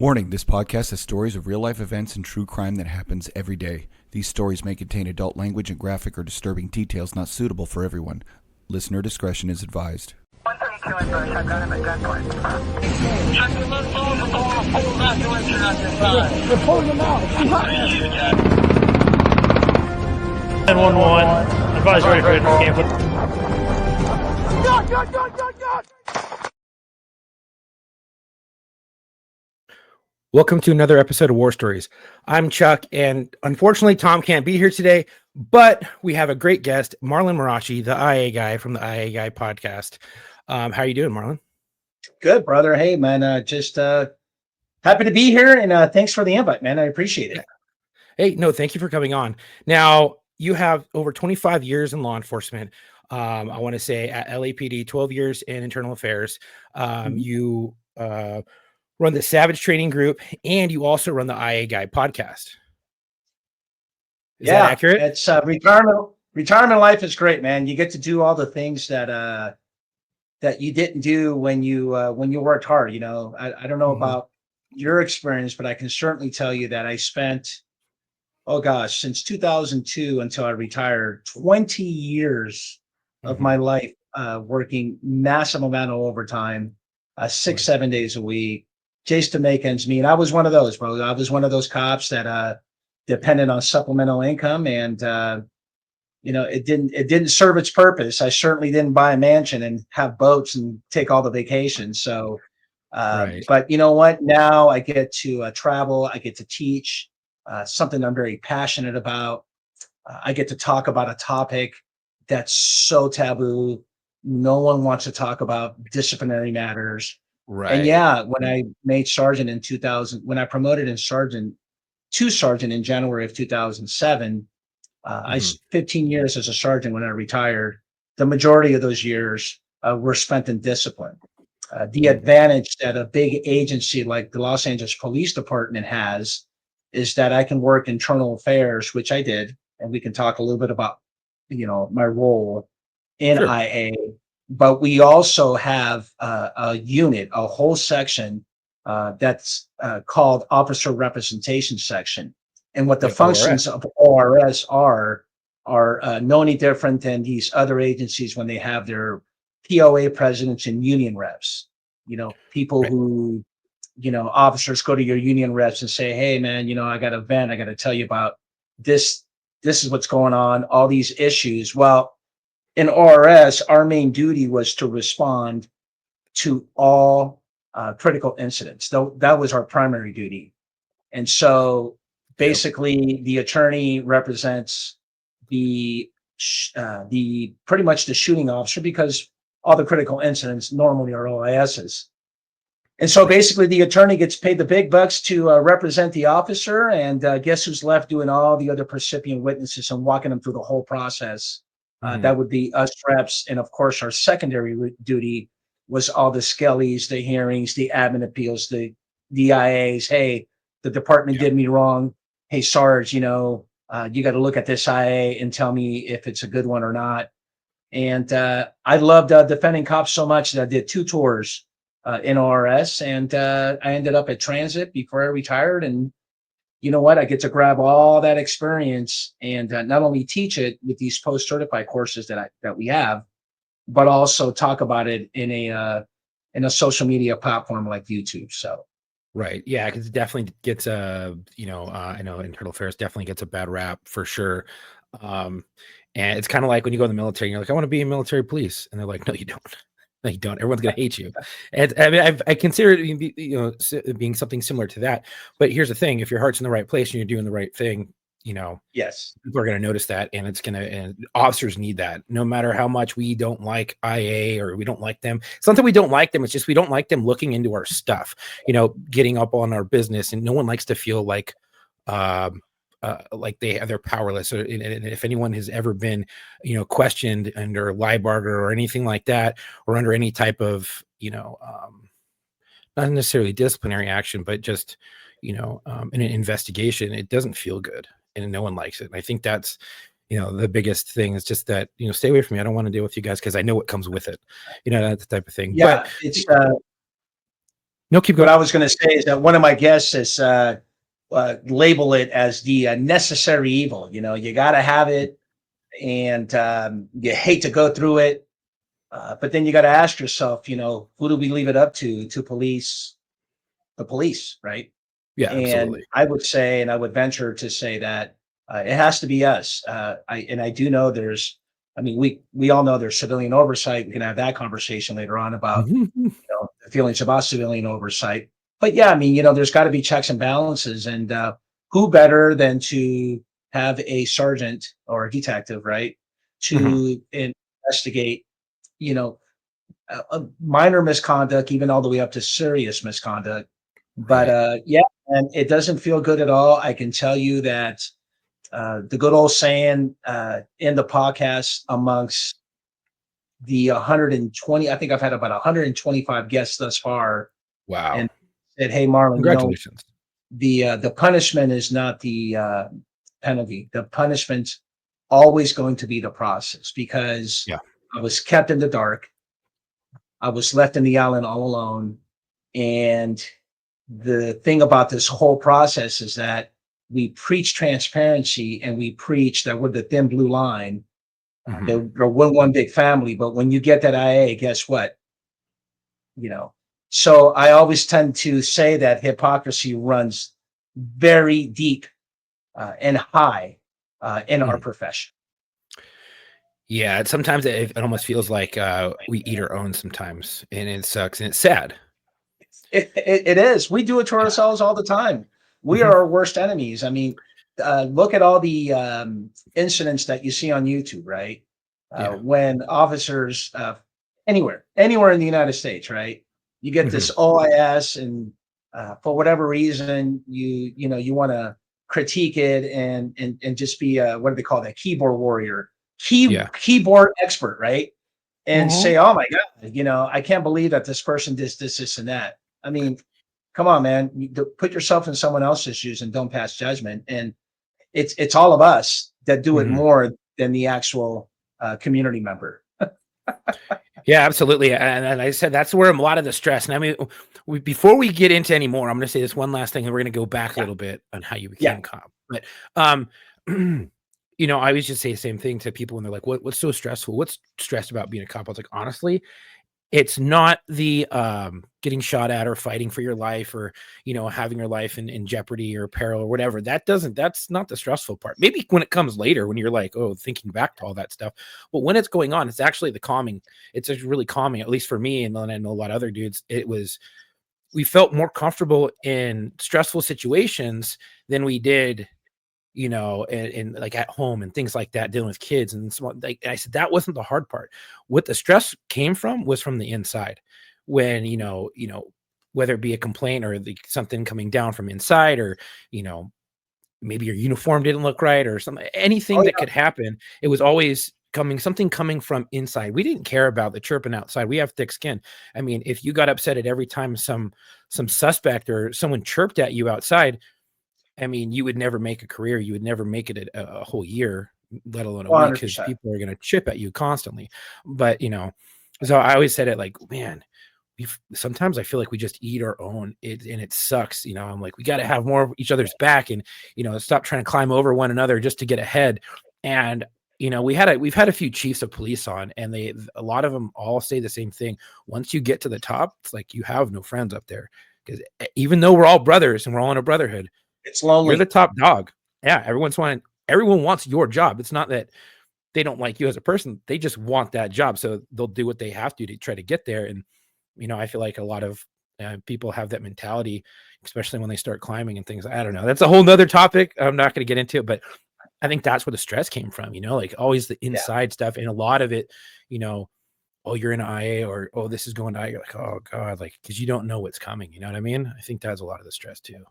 Warning, this podcast has stories of real-life events and true crime that happens every day. These stories may contain adult language and graphic or disturbing details not suitable for everyone. Listener discretion is advised. 132 in Bush, I've got him at gunpoint. They're pulling them out. 10-1-1, advise ready for gameplay. God! Welcome to another episode of War Stories. I'm Chuck, and unfortunately, Tom can't be here today, but we have a great guest, Marlon Marrache, the IA guy from the IA Guy podcast. How are you doing, Marlon? Good, brother. Hey, man, just happy to be here, and thanks for the invite, man. I appreciate it. Hey, no, thank you for coming on. Now, you have over 25 years in law enforcement. I want to say at LAPD, 12 years in internal affairs. You run the Savage Training Group, and you also run the IA Guy podcast. Is that accurate? It's retirement. Retirement life is great, man. You get to do all the things that you didn't do when you worked hard. You know, I don't know about your experience, but I can certainly tell you that I spent, since 2002 until I retired, 20 years of my life working massive amount of overtime, 6-7 days a week, just to make ends meet. I was one of those, bro. I was one of those cops that depended on supplemental income, and it didn't serve its purpose. I certainly didn't buy a mansion and have boats and take all the vacations. So, but you know what? Now I get to travel. I get to teach something I'm very passionate about. I get to talk about a topic that's so taboo. No one wants to talk about disciplinary matters. Right. And yeah, when I made sergeant in 2000, when I promoted in sergeant to sergeant in January of 2007, I 15 years as a sergeant when I retired. The majority of those years were spent in discipline. The advantage that a big agency like the Los Angeles Police Department has is that I can work internal affairs, which I did, and we can talk a little bit about, my role in IA. But we also have a unit, a whole section that's called Officer Representation Section. And what the functions of ORS are no any different than these other agencies when they have their POA presidents and union reps. People who, officers go to your union reps and say, hey, man, I got a vent. I got to tell you about this. This is what's going on, all these issues. Well, in ORS, our main duty was to respond to all critical incidents. That was our primary duty. And so basically the attorney represents the pretty much the shooting officer, because all the critical incidents normally are OISs. And so basically the attorney gets paid the big bucks to represent the officer, and guess who's left doing all the other percipient witnesses and walking them through the whole process. That would be us reps. And of course, our secondary duty was all the skellies, the hearings, the admin appeals, the DIAs. Hey, the department did me wrong. Hey, Sarge, you got to look at this IA and tell me if it's a good one or not. And I loved defending cops so much that I did 2 tours in ORS, and I ended up at Transit before I retired. And you know what? I get to grab all that experience and not only teach it with these post-certified courses that we have, but also talk about it in a social media platform like YouTube. So, right, yeah, because it definitely gets I know internal affairs definitely gets a bad rap for sure. And it's kind of like when you go in the military, and you're like, I want to be in military police, and they're like, no, you don't. No, you don't. Everyone's going to hate you. And I mean, I consider it being something similar to that. But here's the thing: if your heart's in the right place and you're doing the right thing, yes, people are going to notice that, and and officers need that. No matter how much we don't like IA or we don't like them, it's not that we don't like them. It's just we don't like them looking into our stuff, getting up on our business, and no one likes to feel like they're powerless. And if anyone has ever been, questioned under LIBOR or anything like that, or under any type of, not necessarily disciplinary action, but just, in an investigation, it doesn't feel good, and no one likes it. And I think that's, the biggest thing is just that, stay away from me. I don't want to deal with you guys because I know what comes with it. That's the type of thing. Yeah, but it's No, keep What going. I was going to say is that one of my guests has label it as the necessary evil. You know, you got to have it, and you hate to go through it, but then you got to ask yourself, you know, who do we leave it up to? To police, the police, right? Yeah, And absolutely. I would say, and I would venture to say that it has to be us. I do know there's, I mean, we all know there's civilian oversight. We can have that conversation later on about, Mhm. you know, the feelings about civilian oversight. But yeah, I mean, you know, there's got to be checks and balances, and who better than to have a sergeant or a detective, right, Mhm. to investigate, you know, a minor misconduct, even all the way up to serious misconduct. But Right. yeah, and it doesn't feel good at all. I can tell you that the good old saying in the podcast amongst the 120, I think I've had about 125 guests thus far, Wow. and said, "Hey, Marlon, you know, Congratulations. the punishment is not the penalty. The punishment's always going to be the process because Yeah. I was kept in the dark. I was left in the island all alone, and the thing about this whole process is that we preach transparency and we preach that we're the thin blue line, Mhm. that we're one big family. But when you get that IA, guess what? You know, so I always tend to say that hypocrisy runs very deep and high in our Mhm. profession. Yeah, sometimes it almost feels like, we eat our own sometimes, and it sucks, and it's sad. It is. We do it to Yeah. ourselves all the time. We are Mhm. our worst enemies. I mean, look at all the incidents that you see on YouTube, right? Yeah. When officers, anywhere in the United States, right? You get Mhm. this OIS, and for whatever reason, you know you want to critique it and just be a, what do they call that? Keyboard warrior, Yeah. keyboard expert, right? And Mhm. say, "Oh my God, you know, I can't believe that this person did this, and that." I mean, come on, man. Put yourself in someone else's shoes and don't pass judgment. And it's all of us that do it Mhm. more than the actual community member. Yeah, absolutely, and I said that's where a lot of the stress and I mean, before we get into any more, I'm gonna say this one last thing, and we're gonna go back a Yeah, little bit on how you yeah. became a cop, but, um, you know, I always just say the same thing to people when they're like, What's so stressful? What's stressed about being a cop?" I was like, "Honestly, it's not the, getting shot at or fighting for your life or, you know, having your life in jeopardy or peril or whatever. That's not the stressful part. Maybe when it comes later, when you're like, oh, thinking back to all that stuff. But when it's going on, it's actually the calming. It's just really calming, at least for me. And then I know a lot of other dudes. We felt more comfortable in stressful situations than we did, you know, and like at home and things like that, dealing with kids and small, like I said, that wasn't the hard part. What the stress came from was from the inside. When, whether it be a complaint or something coming down from inside, or, you know, maybe your uniform didn't look right or something, anything Oh that yeah. could happen, it was always something coming from inside. We didn't care about the chirping outside. We have thick skin. I mean, if you got upset at every time some suspect or someone chirped at you outside, I mean, you would never make a career, you would never make it a whole year, let alone a week, because 100%. people are gonna chip at you constantly. But, so I always said it like, "Man, sometimes I feel like we just eat our own, and it sucks," I'm like, "We gotta have more of each other's back and, stop trying to climb over one another just to get ahead." And, we've had a few chiefs of police on, and a lot of them all say the same thing. Once you get to the top, it's like you have no friends up there, 'cause even though we're all brothers and we're all in a brotherhood, It's you're the lonely. top dog. Yeah, everyone wants your job. It's not that they don't like you as a person. They just want that job. So they'll do what they have to try to get there. And, I feel like a lot of people have that mentality, especially when they start climbing and things. I don't know. That's a whole nother topic. I'm not going to get into it, but I think that's where the stress came from, like always the Yeah. inside stuff. And a lot of it, you know, oh, you're in IA, or, oh, this is going to IA. You're like, oh God, like, cause you don't know what's coming. You know what I mean? I think that's a lot of the stress too.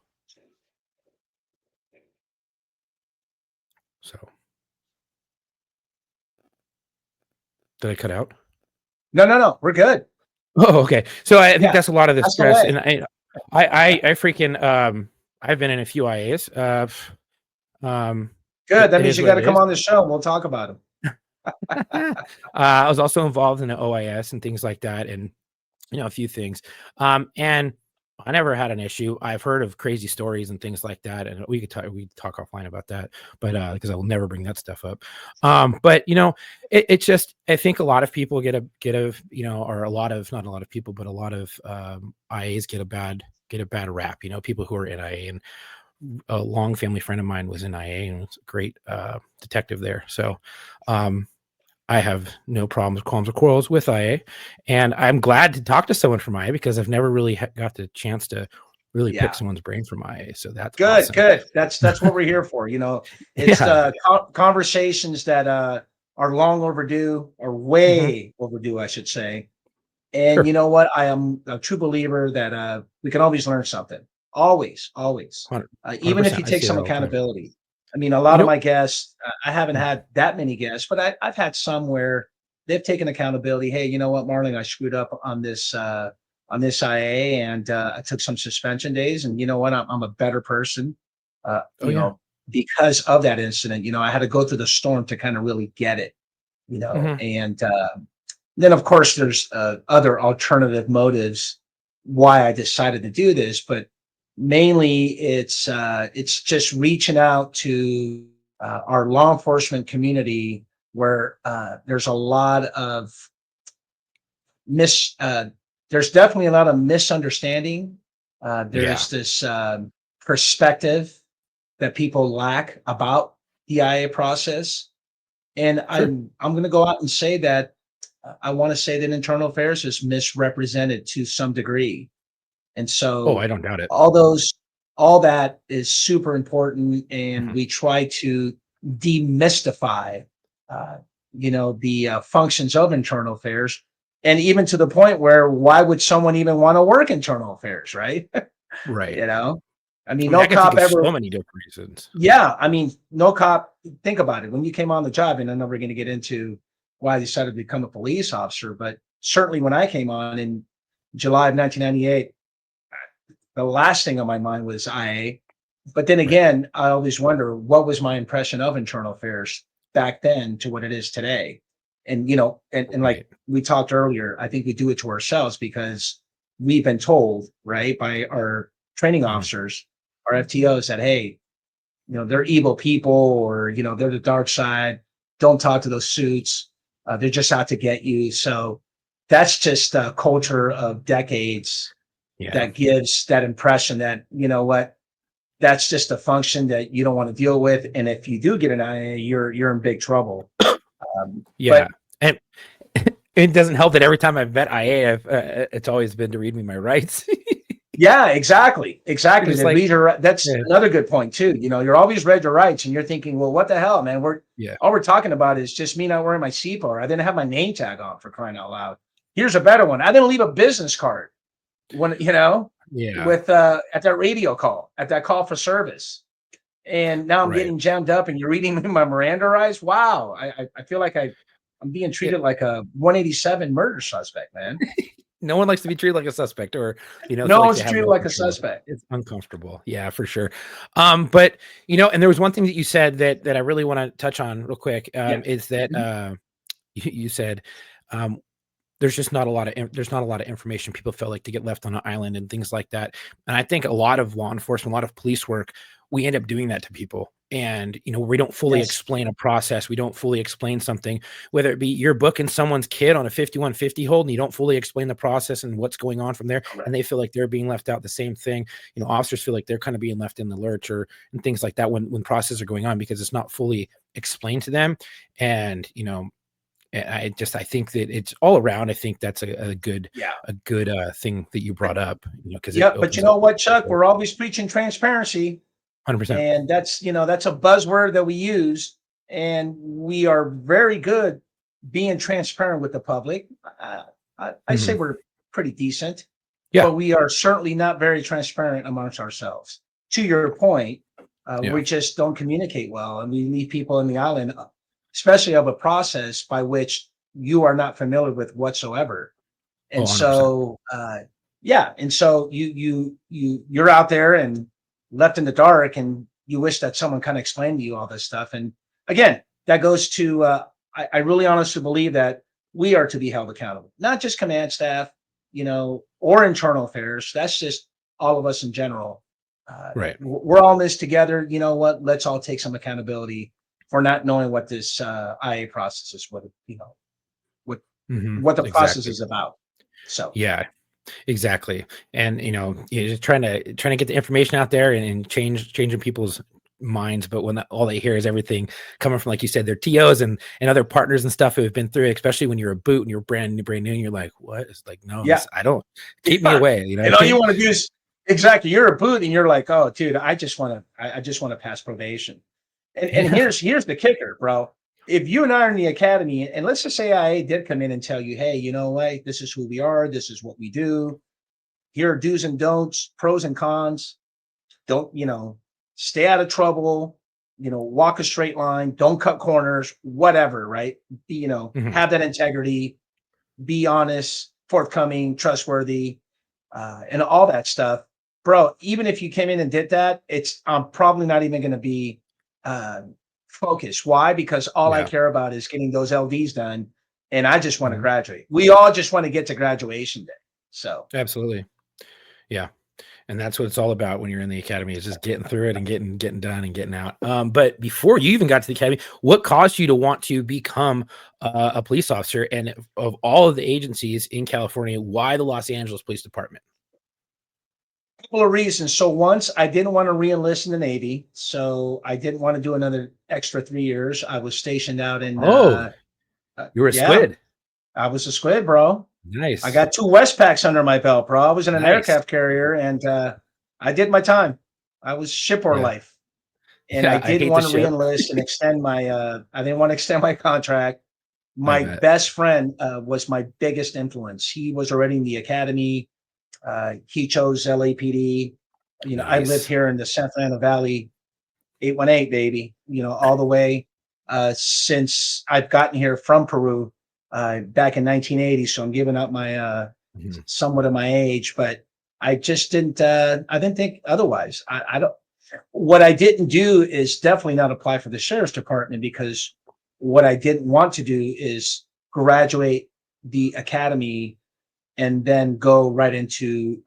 So did I cut out? No, no, no. We're good. Oh, okay. So I think Yeah. that's a lot of the That's the stress, way. and I freaking I've been in a few IAs. Um, Good. That it means is you what got it to come is. on the show and we'll talk about them. I was also involved in the OIS and things like that, and a few things. And I never had an issue. I've heard of crazy stories and things like that, and we could talk offline about that, but because I will never bring that stuff up. But it's just I think a lot of people get a or a lot of not a lot of people, but a lot of IAs get a bad rap. People who are in IA, and a long family friend of mine was in IA and was a great detective there. So I have no problems, qualms, or quarrels with IA, and I'm glad to talk to someone from IA because I've never really got the chance to really pick Yeah. someone's brain from IA. So that's Good, awesome. good. That's what we're here for. It's Yeah. the conversations that are long overdue, or Mhm. way overdue, I should say. And Sure. you know what? I am a true believer that we can always learn something. Always, always. 100 Even if you percent. I take see some that all the time. accountability. I mean, a lot You of know my guests, I haven't mm, had that many guests, but I've had some where they've taken accountability. Hey, you know what, Marlon, I screwed up on this IA, and I took some suspension days, and you know what, I'm a better person. Uh, oh, you yeah. know, because of that incident, I had to go through the storm to kind of really get it. Mhm. And then of course there's other alternative motives why I decided to do this, but mainly it's just reaching out to our law enforcement community, where there's a lot of mis there's definitely a lot of misunderstanding. Yeah. There's this perspective that people lack about the IA process, and Sure. I'm going to go out and say that I want to say that internal affairs is misrepresented to some degree. And Oh, I so don't doubt it. all those all that is super important, and Mhm. we try to demystify uh, the functions of internal affairs, and even to the point where why would someone even want to work internal affairs, right? Right. you know I I mean, mean, no I can think cop of ever. so many different reasons. Yeah, I mean, no cop. Think about it. When you came on the job, and I'm never going to get into why I decided to become a police officer, but certainly when I came on in July of 1998, the last thing on my mind was IA. But then Right. again, I always wonder, what was my impression of internal affairs back then to what it is today. And and like Right. we talked earlier, I think we do it to ourselves because we've been told, right, by our training Mhm. officers, our FTOs, that hey, they're evil people, or they're the dark side. Don't talk to those suits. They're just out to get you. So that's just a culture of decades Yeah. that gives that impression that, what, that's just a function that you don't want to deal with, and if you do get an IA, you're in big trouble. Yeah. But And it doesn't help that every time I've met IA, it's always been to read me my rights. yeah, exactly, You're exactly. just The like, reader, that's yeah, another good point too. You're always read your rights, and you're thinking, well, what the hell, man? We're yeah, All we're talking about is just me not wearing my CPAR. I didn't have my name tag on, for crying out loud. Here's a better one. I didn't leave a business card when yeah, with at that radio call, at that call for service. And now I'm right. getting jammed up, and you're reading me my Miranda rights. Wow, I feel like I'm being Yeah. treated like a 187 murder suspect, man. No one likes to be treated like a suspect, or No feel like they one's have treated no like a control. suspect. It's uncomfortable. Yeah, for sure. But and there was one thing that you said that I really want to touch on real quick. Yeah. Is that Mhm. you said um, there's just not a lot of there's not a lot of information. People felt like to get left on an island and things like that. And I think a lot of law enforcement, a lot of police work, we end up doing that to people. And we don't fully Yes. explain a process. We don't fully explain something, whether it be you're booking someone's kid on a 5150 hold, and you don't fully explain the process and what's going on from there, and Correct. they feel like they're being left out. The same thing, officers feel like they're kind of being left in the lurch, or and things like that when processes are going on because it's not fully explained to them. And I think that it's all around. I think that's Yeah. a good thing that you But brought up, because it yeah, but you opens up know what, Chuck? We're always preaching transparency, 100%. and that's a buzzword that we use, and we are very good being transparent with the public. I say Mhm. we're pretty decent, Yeah, but we are certainly not very transparent amongst ourselves. To your point, yeah. we just don't communicate well, and we leave people in the island, especially of a process by which you are not familiar with whatsoever. Oh, And 100%. so, yeah, and so you're out there and left in the dark, and you wish that someone kind of explained to you all this stuff. And again, that goes to I really honestly believe that we are to be held accountable, not just command staff, or internal affairs. That's just all of us in general. Right. We're all in this together. You know what? Let's all take some accountability for not knowing what this IA process is, what what the process Exactly. is about. So Yeah. Exactly. And you're just trying to get the information out there and changing people's minds. But when all they hear is everything coming from, like you said, their TOs and other partners and stuff who have been through it, especially when you're a boot and you're brand new, and you're like, what? It's like, no, yeah, I don't, keep me yeah. away. You know And what I all you mean? want to do is exactly. You're a boot, and you're like, oh, dude, I just want to pass probation. And Yeah. here's the kicker, bro. If you and I are in the academy, and let's just say IA did come in and tell you, hey, you know what, this is who we are, this is what we do. Here are do's and don'ts, pros and cons. Don't, stay out of trouble, walk a straight line, don't cut corners, whatever, right? Mhm. Have that integrity, be honest, forthcoming, trustworthy, and all that stuff. Bro, even if you came in and did that, I'm probably not even going to be uh, focused. Why? Because all I Yeah. care about is getting those LDs done, and I just want to Mhm. graduate. We all just want to get to graduation day. So Absolutely. Yeah. And that's what it's all about when you're in the academy, is just getting through it and getting done and getting out. But before you even got to the academy, what caused you to want to become a police officer? And of all of the agencies in California, why the Los Angeles Police Department? couple of reasons. So once I didn't want to re-enlist in the Navy, so I didn't want to do another extra 3 years. I was stationed out in Oh, you were a yeah, squid. I was a squid, bro. I Nice. got 2 Westpacks under my belt, bro. I was in an Nice. aircraft carrier, and I did my time. I was ship or Yeah. life, and I Yeah. I didn't hate the want to ship. re-enlist and extend my. I didn't want to extend my contract. I My bet. best friend was my biggest influence. He was already in the academy. He chose LAPD. I lived Nice. here in the San Fernando Valley, 818, baby. All the way since I've gotten here from Peru back in 1980. So I'm giving up my Mhm. somewhat of my age, but I just didn't. I didn't think otherwise. I don't. What I didn't do is definitely not apply for the sheriff's department, because what I didn't want to do is graduate the academy and then go right into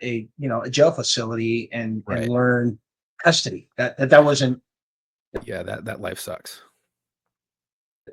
a jail facility and Right. learn custody. That wasn't Yeah. That life sucks.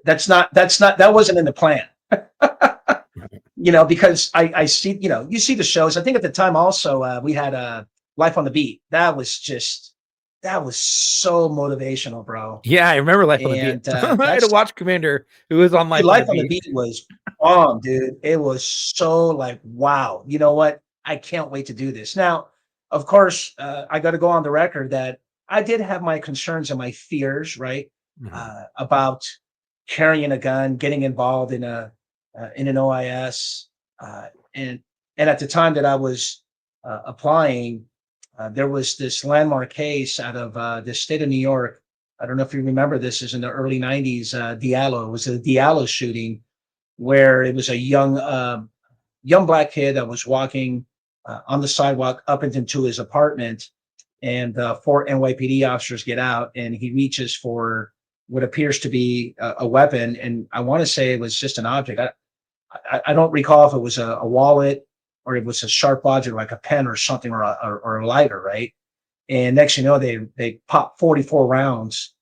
that wasn't in the plan. Right. Because I see, you see the shows. I think at the time also we had Life on the Beat. That was so motivational, bro. Yeah. I remember Life on the Beat. And I had a that's watch commander who was on Life on the Life on the Beat. Beat was bomb, dude. It was so like, wow, you know what? I can't wait to do this. Now, of course, I got to go on the record that I did have my concerns and my fears, right, Mhm. about carrying a gun, getting involved in an OIS, uh, and and at the time that I was applying, there was this landmark case out of the state of New York. I don't know if you remember this. Is in the early '90s. Diallo, it was a Diallo shooting where it was a young black kid that was walking on the sidewalk up into his apartment, and 4 NYPD officers get out, and he reaches for what appears to be a weapon, and I want to say it was just an object. I don't recall if it was a wallet or it was a sharp object like a pen or something, or a lighter, right? And next, they popped 44 rounds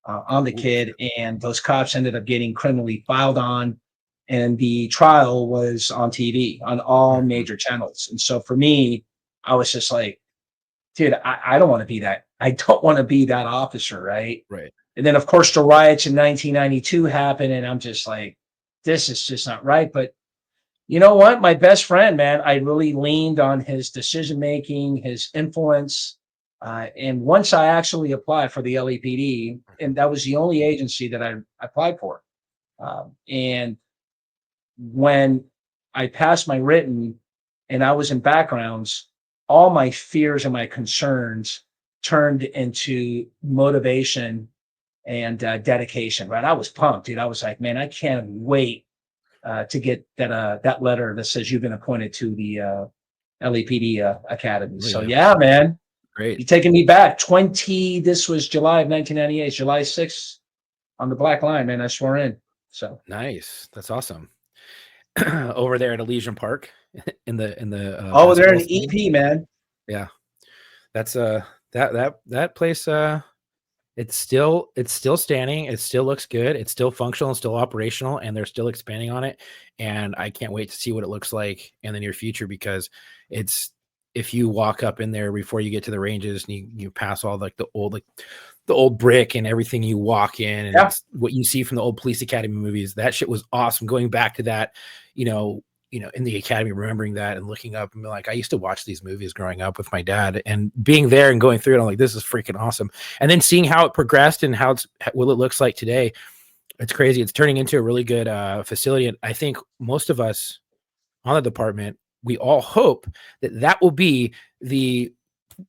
on the Ooh, kid, and those cops ended up getting criminally filed on. And the trial was on TV on all mhm. major channels. And so for me, I was just like, dude, I don't want to be that. I don't want to be that officer, right? Right. And then, of course, the riots in 1992 happened, and I'm just like, this is just not right. But you know what? My best friend, man, I really leaned on his decision making, his influence. And once I actually applied for the LAPD, and that was the only agency that I applied for. And when I passed my written and I was in backgrounds, all my fears and my concerns turned into motivation and dedication, right? I was pumped, dude. I was like, man, I can't wait to get that letter that says you've been appointed to the LAPD Academy. Oh, So yeah. yeah, man, Great. you're taking me back. This was July of 1998, July 6th on the Black Line, man. I swore in. So Nice. That's awesome. Over there at Elysian Park in the oh, they're basketball an stadium. EP, man. Yeah. That's that place. It's still standing. It still looks good. It's still functional and still operational, and they're still expanding on it. And I can't wait to see what it looks like in the near future, because it's, if you walk up in there before you get to the ranges and you pass all like the old brick and everything, you walk in and Yeah. it's what you see from the old Police Academy movies. That shit was awesome. Going back to that, in the academy, remembering that and looking up and be like, I used to watch these movies growing up with my dad, and being there and going through it, I'm like, this is freaking awesome. And then seeing how it progressed and what it looks like today, it's crazy. It's turning into a really good facility. And I think most of us on the department, we all hope that will be the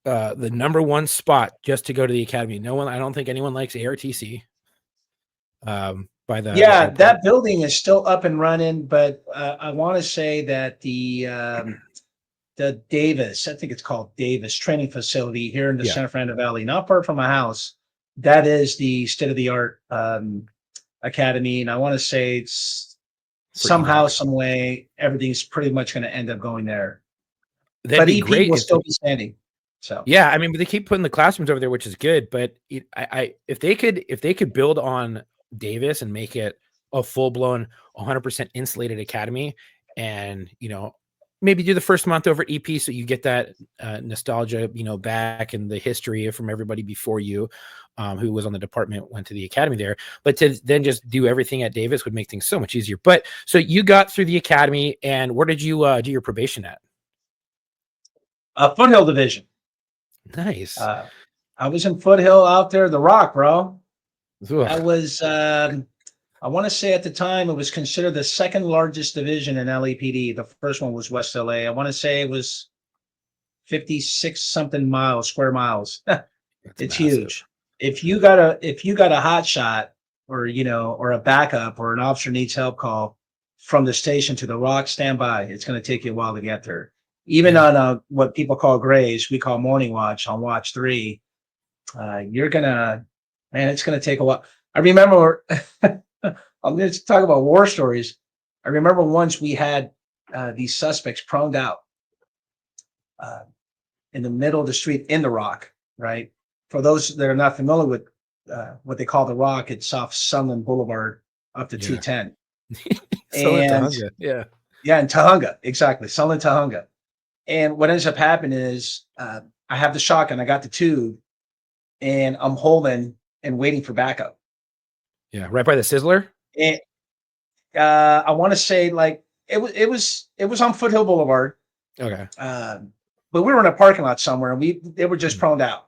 number one spot just to go to the academy. I don't think anyone likes ARTC. By the Yeah, airport. that building is still up and running, but I want to say that the Davis, I think it's called Davis Training Facility here in the Yeah. San Fernando Valley, not far from my house, that is the state of the art academy, and I want to say it's somehow, some way, everything's pretty much going to end up going there. That'd But be EP great will if still be standing. So yeah, I mean, but they keep putting the classrooms over there, which is good. But if they could build on Davis and make it a full blown 100% insulated academy, and maybe do the first month over at EP, so you get that nostalgia, back, and the history from everybody before you, who was on the department, went to the academy there. But to then just do everything at Davis would make things so much easier. But so you got through the academy, and where did you do your probation at? Foothill Division. Nice. I was in Foothill out there, the Rock, bro. Ugh. I was, I want to say at the time it was considered the second largest division in LAPD. The first one was West LA. I want to say it was 56 something square miles. It's massive. huge. If you got a hot shot, or or a backup, or an officer needs help call from the station to the Rock, stand by. It's going to take you a while to get there. Even on what people call grays, we call morning watch, on watch 3. It's gonna take a while. I remember I'm going to talk about war stories. I remember once we had these suspects proned out in the middle of the street in the Rock, right? For those that are not familiar with what they call the Rock, it's off Sunland Boulevard up to 210. And yeah. Yeah, in Tahunga, exactly. Sunland, Tahunga. And what ends up happening is I have the shotgun, I got the tube, and I'm holding and waiting for backup. Yeah, right by the Sizzler. And I want to say like it was on Foothill Boulevard. Okay. But we were in a parking lot somewhere, and they were just proned out.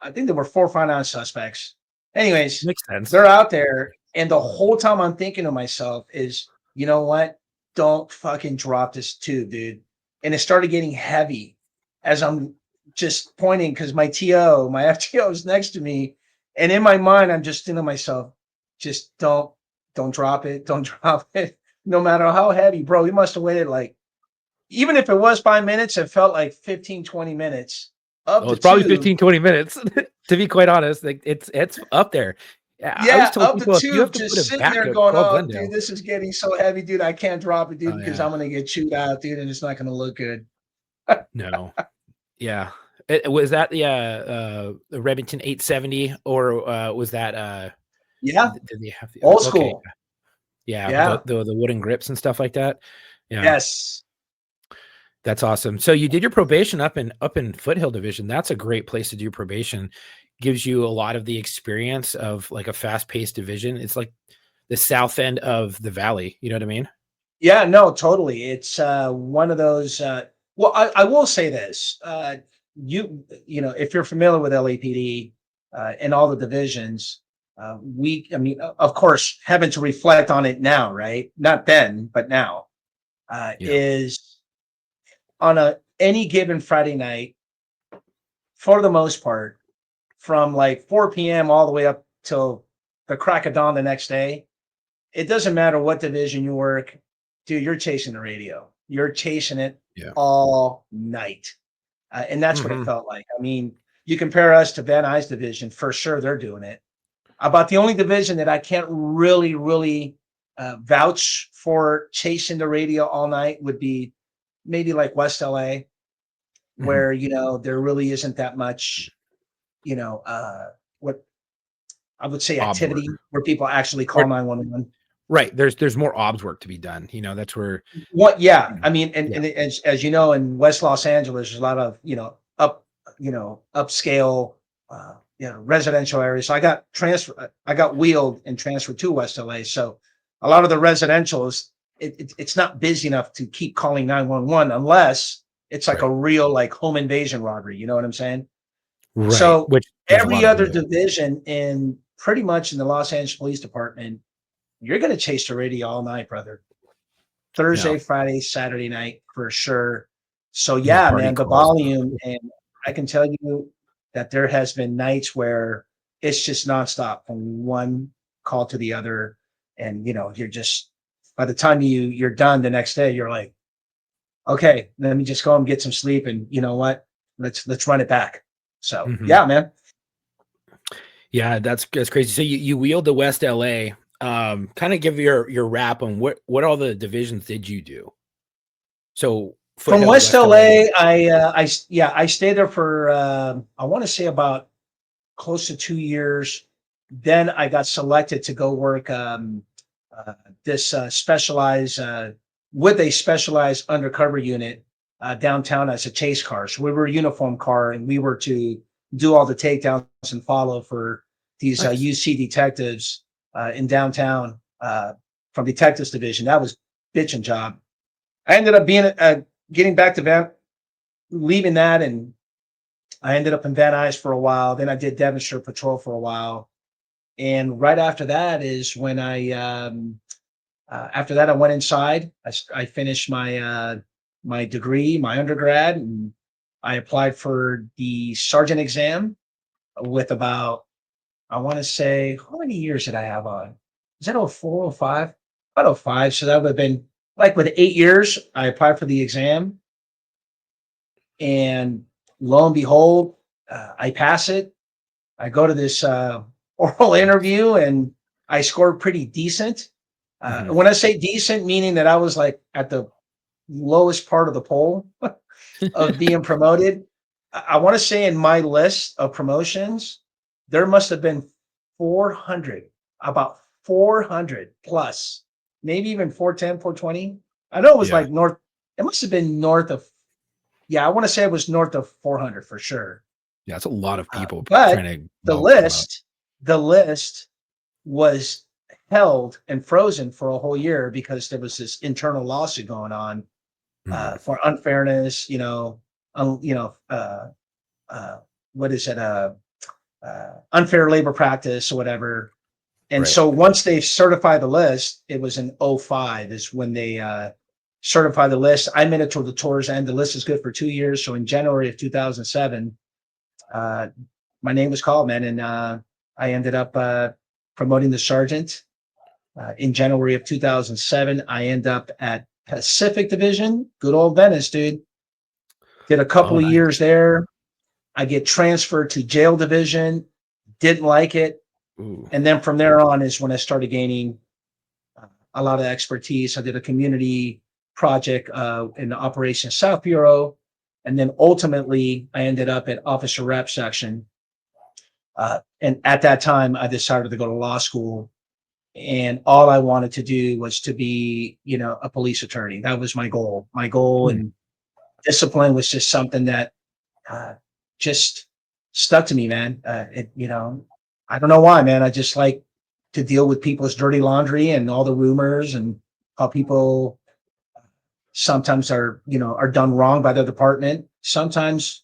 I think there were 4 or 5 non-suspects. Anyways, Makes sense. they're out there, and the whole time I'm thinking to myself is, you know what? Don't fucking drop this tube, dude. And it started getting heavy as I'm just pointing, because my FTO is next to me. And in my mind, I'm just thinking to myself, just don't drop it. Don't drop it. No matter how heavy, bro. We must have waited like, even if it was 5 minutes, it felt like 15, 20 minutes. It's probably 15, 20 minutes, to be quite honest. Like it's up there. Yeah, I always told up people, the if you have tube, to just put a sitting there backup, going, call oh, Glendale. dude, this is getting so heavy, dude. I can't drop it, dude, because yeah. I'm going to get chewed out, dude, and it's not going to look good. No. Yeah. Was that the Remington 870, or was that Yeah, did they have the old school. Yeah. The wooden grips and stuff like that. Yeah. Yes. That's awesome. So you did your probation up in Foothill Division. That's a great place to do probation. Gives you a lot of the experience of like a fast-paced division. It's like the south end of the valley. You know what I mean? Yeah, no, totally. It's one of those. Well, I will say this. If you're familiar with LAPD and all the divisions, of course, having to reflect on it now, right? Not then, but now, is on any given Friday night, for the most part, from like 4 p.m. all the way up till the crack of dawn the next day. It doesn't matter what division you work, dude, you're chasing the radio. You're chasing it all night. And that's what it felt like. I mean, you compare us to Van Nuys division, for sure they're doing it. About the only division that I can't really vouch for chasing the radio all night would be maybe like West LA. where, there really isn't that much, what I would say Obs work. activity where people actually call Or- 911. Right. There's more obs work to be done. That's where. What? Yeah. I mean, Yeah. and as you know, in West Los Angeles, there's a lot of, upscale, residential areas. So I got wheeled and transferred to West LA. So a lot of the residentials, it's not busy enough to keep calling 911 unless it's like Right. a real like home invasion robbery. You know what I'm saying? Right. So Which there's a every lot of other doing. division in pretty much in the Los Angeles Police Department, you're going to chase the radio all night, brother. Thursday, Yeah. Friday, Saturday night for sure. So Yeah, yeah, party man, the calls. volume, and I can tell you that there has been nights where it's just nonstop from one call to the other, and you're just by the time you're done the next day, you're like, okay, let me just go and get some sleep, and you know what? Let's run it back. So Mhm. yeah, man. Yeah, that's crazy. So you wheeled to West LA. Kind of give your wrap on what all the divisions did you do? So From Foothills, West West LA. LA, I stayed there for I want to say about close to 2 years. Then I got selected to go work this specialized with a specialized undercover unit downtown as a chase car. So we were a uniform car, and we were to do all the takedowns and follow for these Nice. UC detectives in downtown from detectives division. That was bitchin' job. I ended up being getting back to leaving that, and I ended up in Van Nuys for a while. Then I did Devonshire Patrol for a while, and right after that is when after that I went inside. I finished my degree, my undergrad, and I applied for the sergeant exam with about, I want to say, how many years did I have on? Is that 04, 05? About 05. So that would have been like with 8 years. I applied for the exam, and lo and behold, I pass it. I go to this oral interview, and I scored pretty decent. Mhm. When I say decent, meaning that I was like at the lowest part of the poll of being promoted. I want to say in my list of promotions, there must have been 400, about 400 plus, maybe even 410, 420. I know it was Yeah. like north. It must have been north of, yeah, I want to say it was north of 400 for sure. Yeah, it's a lot of people But trying to the come up. list, the list was held and frozen for a whole year because there was this internal lawsuit going on Mhm. for unfairness. Um, you know, uh, what is it? Unfair labor practice or whatever. And Right. so once they certify the list, it was in '05 is when they certify the list. I made it to the tour's end. The list is good for 2 years. So in January of 2007, uh, my name was called, man, and I ended up promoting the sergeant. In January of 2007, I end up at Pacific Division, good old Venice, dude. Did a couple Oh, of nice. years there. I get transferred to Jail Division, didn't like it. Ooh. And then from there on is when I started gaining a lot of expertise. I did a community project in the Operations South Bureau. And then ultimately, I ended up at Officer Rep Section. And at that time, I decided to go to law school. And all I wanted to do was to be, a police attorney. That was my goal. My goal, Hmm. and discipline was just something that just stuck to me, man. I don't know why, man. I just like to deal with people's dirty laundry and all the rumors and how people sometimes are done wrong by the department. Sometimes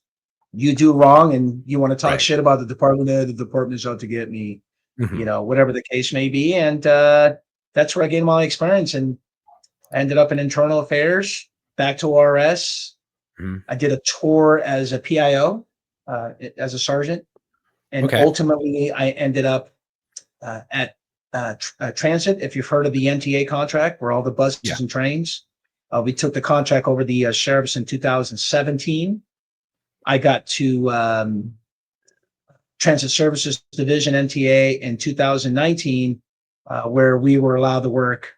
you do wrong and you want to talk Right. shit about the department. The department's out to get me, Mhm. whatever the case may be. And that's where I gained my experience, and I ended up in internal affairs, back to RS. Mhm. I did a tour as a PIO, as a sergeant, and Okay. ultimately I ended up at Transit. If you've heard of the NTA contract, where all the Yeah. buses and trains, we took the contract over the sheriffs in 2017. I got to Transit Services Division (NTA) in 2019, where we were allowed to work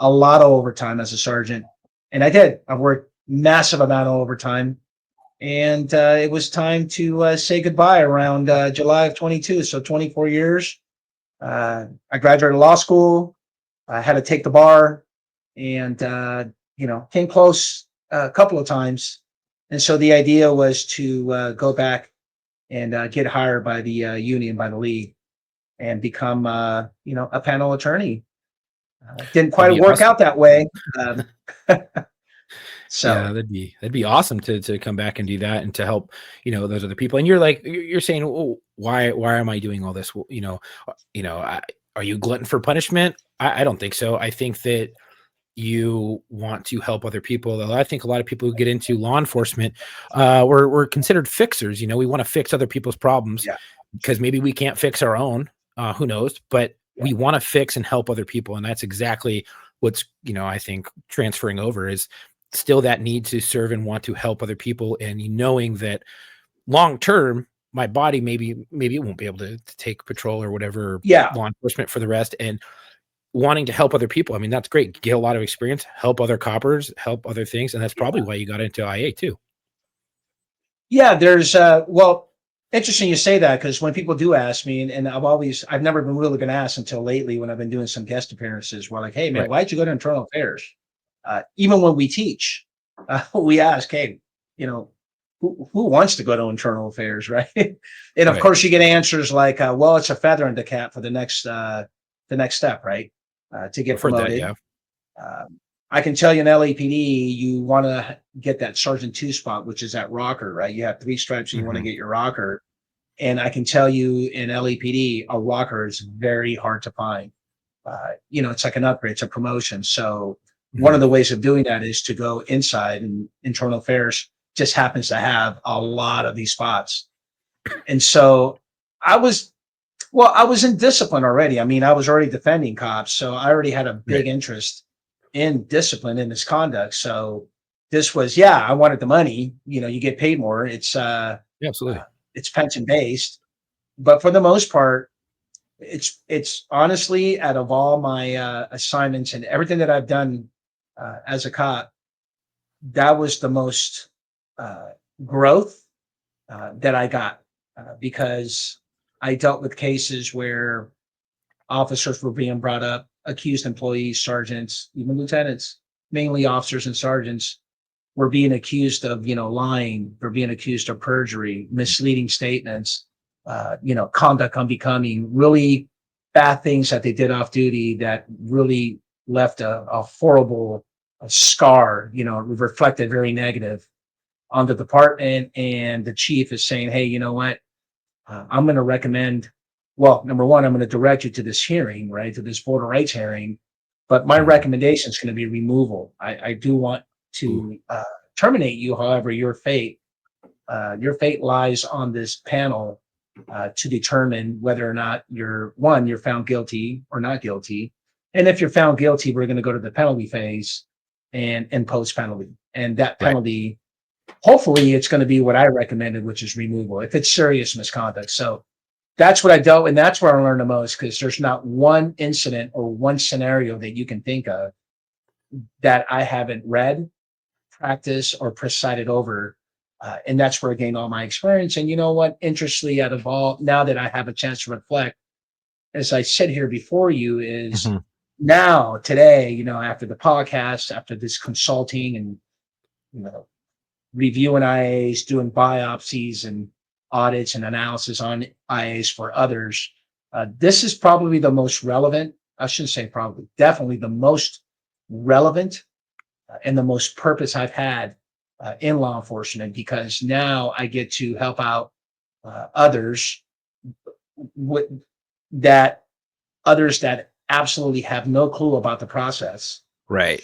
a lot of overtime as a sergeant, and I did. I worked massive amount of overtime. and it was time to say goodbye around July of 22. So 24 years. I graduated law school. I had to take the bar, and came close a couple of times. And so the idea was to go back and get hired by the union, by the league, and become a panel attorney. Didn't That'd quite be work awesome. out that way. Um, Yeah, so that'd be awesome to come back and do that and to help, those other people. And you're like you're saying, oh, why am I doing all this? Well, are you glutton for punishment? I don't think so. I think that you want to help other people. Though I think a lot of people who get into law enforcement, we're considered fixers. We want to fix other people's problems yeah, because maybe we can't fix our own. Who knows? But yeah, we want to fix and help other people, and that's exactly what's I think transferring over is still that need to serve and want to help other people, and knowing that long term my body maybe it won't be able to take patrol or whatever yeah. law enforcement for the rest, and wanting to help other people. I mean, that's great. Get a lot of experience, help other coppers, help other things. And that's probably why you got into IA too. Yeah, there's well, interesting you say that because when people do ask me, and I've never been really been asked until lately when I've been doing some guest appearances. We're like, hey man, Right. why'd you go to internal affairs? Even when we teach, we ask, hey, who wants to go to internal affairs, right? And of Right. course, you get answers like, well, it's a feather in the cap for the next step, right? To get I've heard that. promoted. Yeah. I can tell you in LAPD, you want to get that Sergeant 2 spot, which is that rocker, right? You have 3 stripes and you want to Hmm. get your rocker. And I can tell you in LAPD, a rocker is very hard to find. It's like an upgrade, it's a promotion. So one Hmm. of the ways of doing that is to go inside, and internal affairs just happens to have a lot of these spots. And so I was, I was in discipline already. I mean, I was already defending cops, so I already had a Right. big interest in discipline in misconduct. So this was, yeah, I wanted the money. You get paid more. Yeah, absolutely. It's pension based, but for the most part, it's honestly out of all my assignments and everything that I've done as a cop, that was the most uh, growth that I got because I dealt with cases where officers were being brought up, accused employees, sergeants, even lieutenants, mainly officers and sergeants were being accused of, lying, for being accused of perjury, misleading statements, conduct unbecoming, really bad things that they did off duty that really left a horrible scar, reflected very negative on the department. And the chief is saying, hey, you know what? I'm going to recommend, well, number one, I'm going to direct you to this hearing, right, to this border rights hearing. But my Hmm. recommendation is going to be removal. I do want Ooh. to terminate you. However, your fate lies on this panel to determine whether or not you're found guilty or not guilty. And if you're found guilty, we're going to go to the penalty phase and impose penalty. And that Right. penalty, hopefully, it's going to be what I recommended, which is removal if it's serious misconduct. So that's what I dealt with. And that's where I learned the most because there's not one incident or one scenario that you can think of that I haven't read, practiced, or presided over. And that's where I gained all my experience. And you know what? Interestingly, out of all, now that I have a chance to reflect, as I sit here before you, is Hmm. now, today, after the podcast, after this consulting and, you know, reviewing IAs, doing biopsies and audits and analysis on IAs for others. This is probably the most relevant, I shouldn't say probably, definitely the most relevant and the most purpose I've had in law enforcement because now I get to help out others with that others that absolutely have no clue about the process, Right.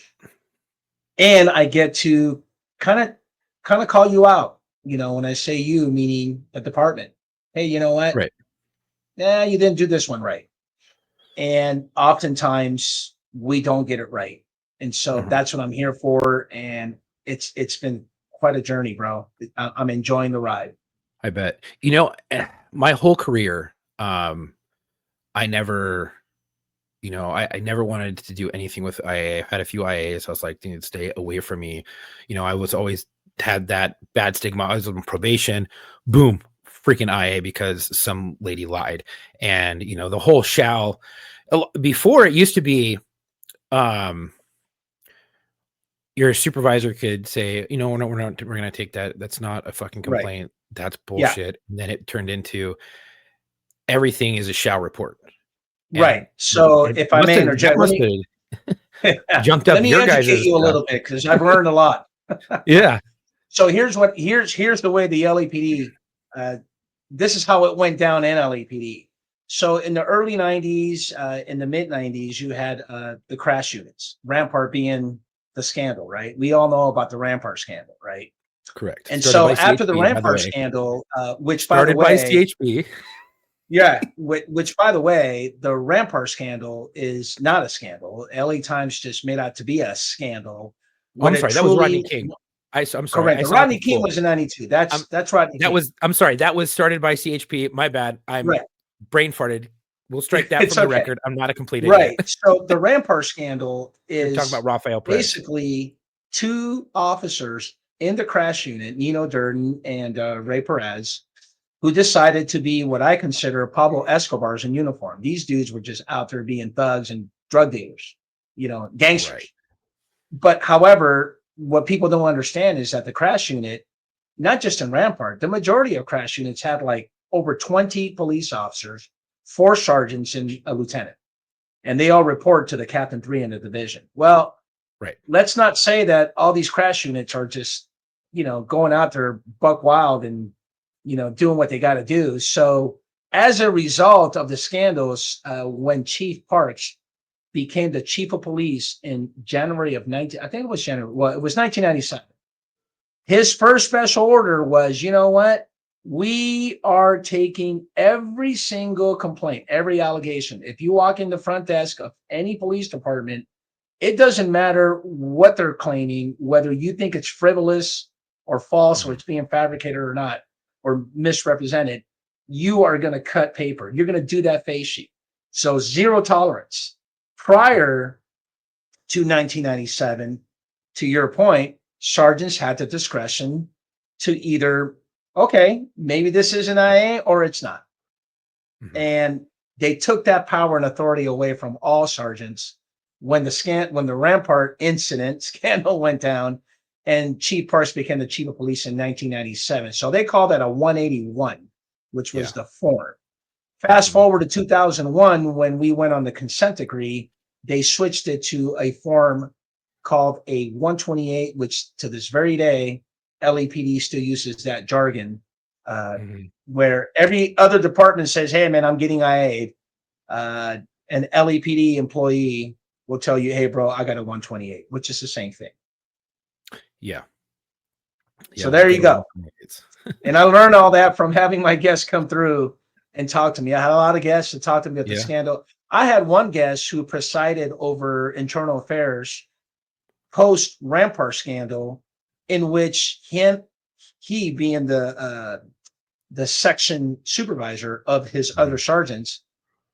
and I get to kind of call you out. When I say you, meaning the department. Hey, you know what? Right. Yeah, you didn't do this one right. And oftentimes we don't get it right. And so Hmm. that's what I'm here for. And it's been quite a journey, bro. I'm enjoying the ride. I bet. My whole career, I never, I never wanted to do anything with IA. I've had a few IAs. I was like, dude, stay away from me. I was always had that bad stigma. I was on probation. Boom, freaking IA because some lady lied. And the whole before it used to be, your supervisor could say, we're going to take that. That's not a fucking Right. complaint. That's Yeah. bullshit. And then it turned into everything is a shall report. Right. So if I may interject, let me jumped up let me your educate guys' you a stuff. little bit because I've learned a lot. Yeah. So here's the way the LAPD. This is how it went down in LAPD. So in the early '90s, in the mid '90s, you had the crash units. Rampart being the scandal, right? We all know about the Rampart scandal, right? Correct. And Started by so after the CHP, by the Rampart way. scandal, which by the Started by way, CHP. yeah, which by the way, the Rampart scandal is not a scandal. LA Times just made out to be a scandal. Oh, I'm When it sorry, that was Rodney truly King. I'm sorry, correct. I The saw Rodney it King before. was in '92. That's Rodney King. I'm sorry, that was started by CHP. My bad. I'm Right. brain farted. We'll strike that It's from the okay. record. I'm not a complete Right. idiot. So the Rampart scandal You're talking about is Rafael Perez. basically two officers in the crash unit, Nino Durden and Ray Perez, who decided to be what I consider Pablo Escobars in uniform. These dudes were just out there being thugs and drug dealers, gangsters. Right. But however, what people don't understand is that the crash unit, not just in Rampart, the majority of crash units had like over 20 police officers, 4 sergeants, and a lieutenant. And they all report to the captain 3 in the division. Well, Right. let's not say that all these crash units are just, going out there buck wild and, doing what they got to do. So as a result of the scandals, when Chief Parks became the chief of police in January of 19, I think it was January. Well, it was 1997. His first special order was, you know what? We are taking every single complaint, every allegation. If you walk in the front desk of any police department, it doesn't matter what they're claiming, whether you think it's frivolous or false or it's being fabricated or not, or misrepresented, you are going to cut paper. You're going to do that face sheet. So zero tolerance. Prior to 1997, to your point, sergeants had the discretion to either, okay, maybe this is an IA or it's not. Mhm. And they took that power and authority away from all sergeants when the Rampart incident scandal went down and Chief Parks became the chief of police in 1997. So they call that a 181, which was the form. Fast forward to 2001, when we went on the consent decree, they switched it to a form called a 128, which to this very day, LAPD still uses that jargon, where every other department says, hey, man, I'm getting IA. An LAPD employee will tell you, hey, bro, I got a 128, which is the same thing. Yeah. So there you go. And I learned all that from having my guests come through and talk to me. I had a lot of guests to talk to me about the scandal. I had one guest who presided over internal affairs post Rampart scandal, in which he being the section supervisor of his other sergeants,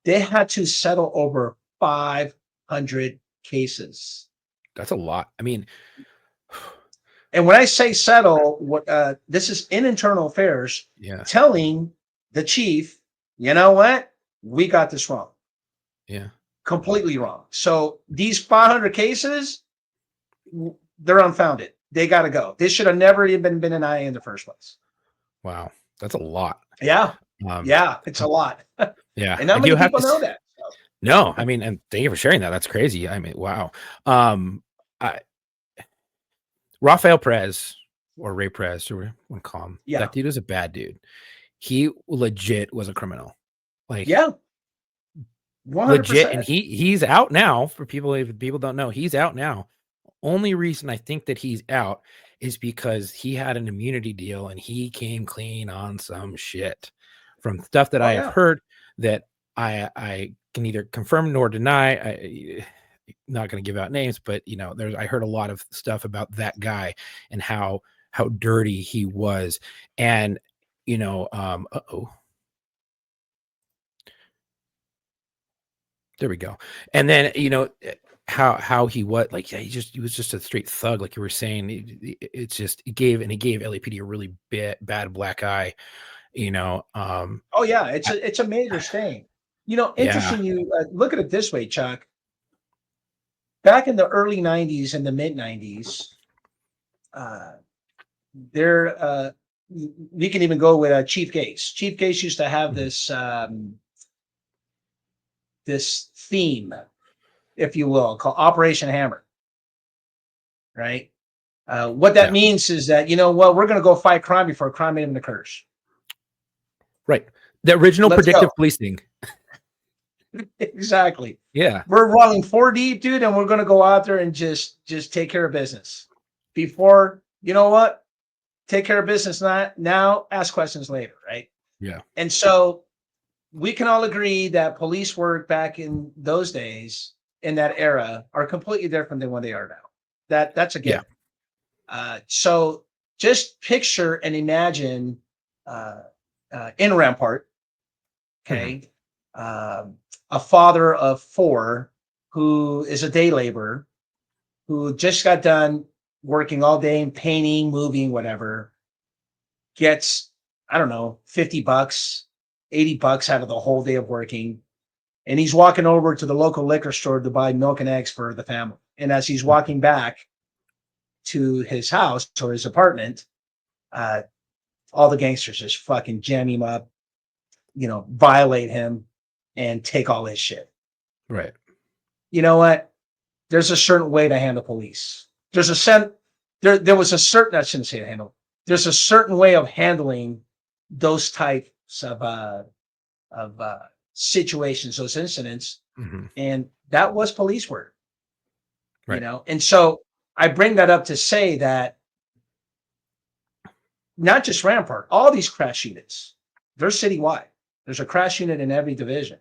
they had to settle over 500 cases. That's a lot. I mean, and when I say settle, what this is in internal affairs, telling the chief, you know what, we got this wrong. Yeah. Completely wrong. So these 500 cases, they're unfounded. They got to go. This should have never even been an IA in the first place. Wow. That's a lot. Yeah. Yeah. It's a lot. Yeah. And not many people know that. So. No, I mean, and thank you for sharing that. That's crazy. I mean, wow. Rafael Perez or Ray Perez, or one call him. Yeah. That dude was a bad dude. He legit was a criminal. Like, yeah. 100%. Legit, and he's out now. For people, if people don't know, he's out now. Only reason I think that he's out is because he had an immunity deal and he came clean on some shit from stuff that I have heard that I can neither confirm nor deny. I not going to give out names, but I heard a lot of stuff about that guy and how dirty he was, and There we go. And then, how he what like yeah, he was just a straight thug, like you were saying. It's just he gave LAPD a really bad black eye, you know. Oh yeah, I- it's a major stain. yeah. Interesting. You look at it this way, Chuck. Back in the early '90s and the mid '90s, uh, there we can even go with Chief Gates. Chief Gates used to have Mhm. this theme, if you will, called Operation Hammer. Right. What that Yeah. means is that we're going to go fight crime before crime even occurs. Right. The original Let's predictive go. policing. Exactly. Yeah. We're rolling 4 deep, dude, and we're going to go out there and just take care of business before what take care of business now, ask questions later, right? Yeah. And so we can all agree that police work back in those days, in that era, are completely different than what they are now. That's a Yeah. given. So just picture and imagine uh, in Rampart, Mhm. okay, a father of four who is a day laborer who just got done working all day in painting, moving, whatever, gets, I don't know, $50, $80 out of the whole day of working. And he's walking over to the local liquor store to buy milk and eggs for the family. And as he's Mhm. walking back to his house or his apartment, uh, all the gangsters just fucking jam him up, violate him and take all his shit. Right. You know what? There's a certain way to handle police. There's a sen- there was a certain I shouldn't say to handle. There's a certain way of handling those types of situations, those incidents, Mhm. and that was police work. Right. And so I bring that up to say that not just Rampart, all these crash units, they're citywide. There's a crash unit in every division.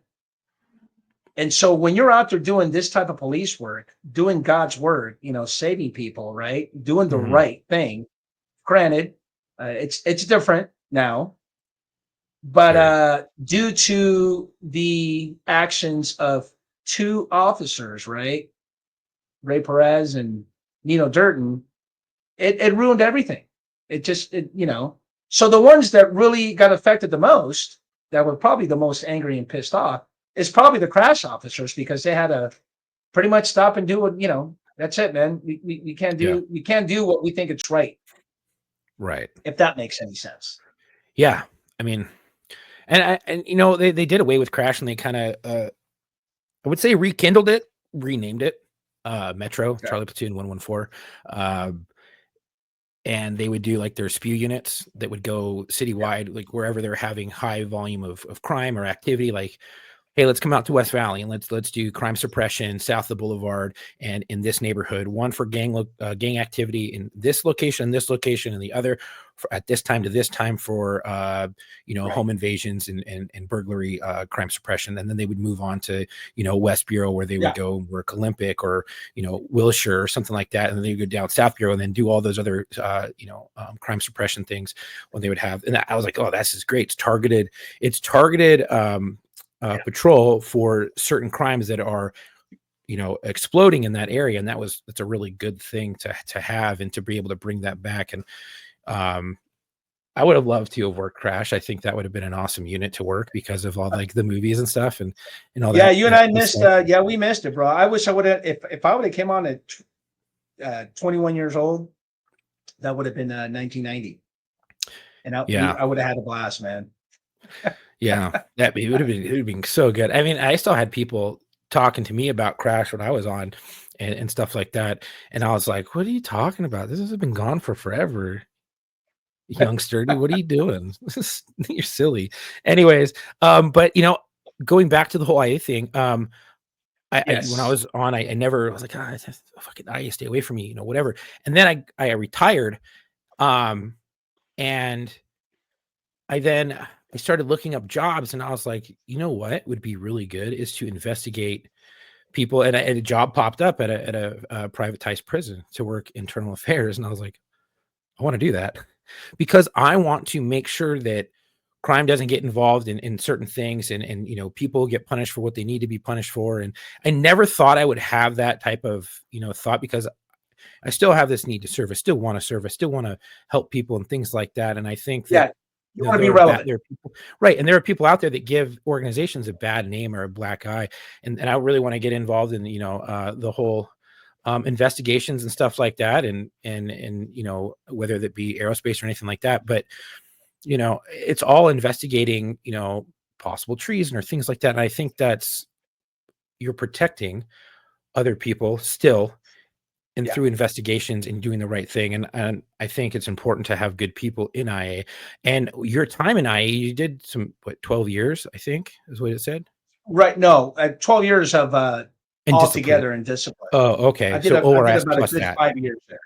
And so when you're out there doing this type of police work, doing God's work, saving people, right? Doing the Mhm. right thing. Granted, it's different now, but Very. due to the actions of two officers, right? Ray Perez and Nino Durden, it ruined everything. So the ones that really got affected the most, that were probably the most angry and pissed off, is probably the crash officers because they had to pretty much stop and do what that's it, man. We can't Yeah. do what we think it's right, Right. if that makes any sense. Yeah. I mean, and they did away with Crash, and they kind of I would say rekindled it, renamed it Metro Okay. Charlie Platoon 114. And they would do like their spew units that would go Yeah. citywide, like wherever they're having high volume of crime or activity. Like, hey, let's come out to West Valley and let's do crime suppression south of the Boulevard and in this neighborhood. One for gang activity in this location, and the other for, at this time to this time for Right. home invasions and burglary crime suppression. And then they would move on to West Bureau, where they would Yeah. go work Olympic or Wilshire or something like that, and then they would go down South Bureau and then do all those other crime suppression things when they would have. And I was like, oh, this is great. It's targeted Yeah. patrol for certain crimes that are exploding in that area, and that's a really good thing to have and to be able to bring that back. And um I would have loved to have worked Crash. I think that would have been an awesome unit to work because of all like the movies and stuff and all Yeah, that you and that I good missed. stuff. Yeah, we missed it, bro. I wish I would have. If I would have came on at 21 years old, that would have been 1990, and Yeah, I would have had a blast, man. yeah, it would have been so good. I mean, I still had people talking to me about Crash when I was on and stuff like that, and I was like, "What are you talking about? This has been gone for forever." Youngster, dude, what are you doing? You're silly. Anyways, but going back to the whole IA thing, I when I Yes. was on, I never I was like, fucking IA, stay away from me, whatever. And then I retired, um, and I started looking up jobs, and I was like, you know what would be really good is to investigate people, and a job popped up at a privatized prison to work internal affairs, and I was like, I want to do that because I want to make sure that crime doesn't get involved in certain things, and you know, people get punished for what they need to be punished for. And I never thought I would have that type of, you know, thought, because I still have this need to serve. I still want to serve. I still want to help people and things like that. And I think that, Yeah. You you know, want to be relevant. there are people, right? And there are people out there that give organizations a bad name or a black eye. And I really want to get involved in, you know, the whole investigations and stuff like that. And, you know, whether that be aerospace or anything like that. But, you know, it's all investigating, you know, possible treason or things like that. And I think that's, you're protecting other people still, and Yeah. through investigations and doing the right thing. And I think it's important to have good people in IA. And your time in IA, you did some, what, 12 years, I think is what it said. Right. No, 12 years of And discipline. altogether in discipline. Oh, okay. So I did ORS about a plus good that. 5 years there.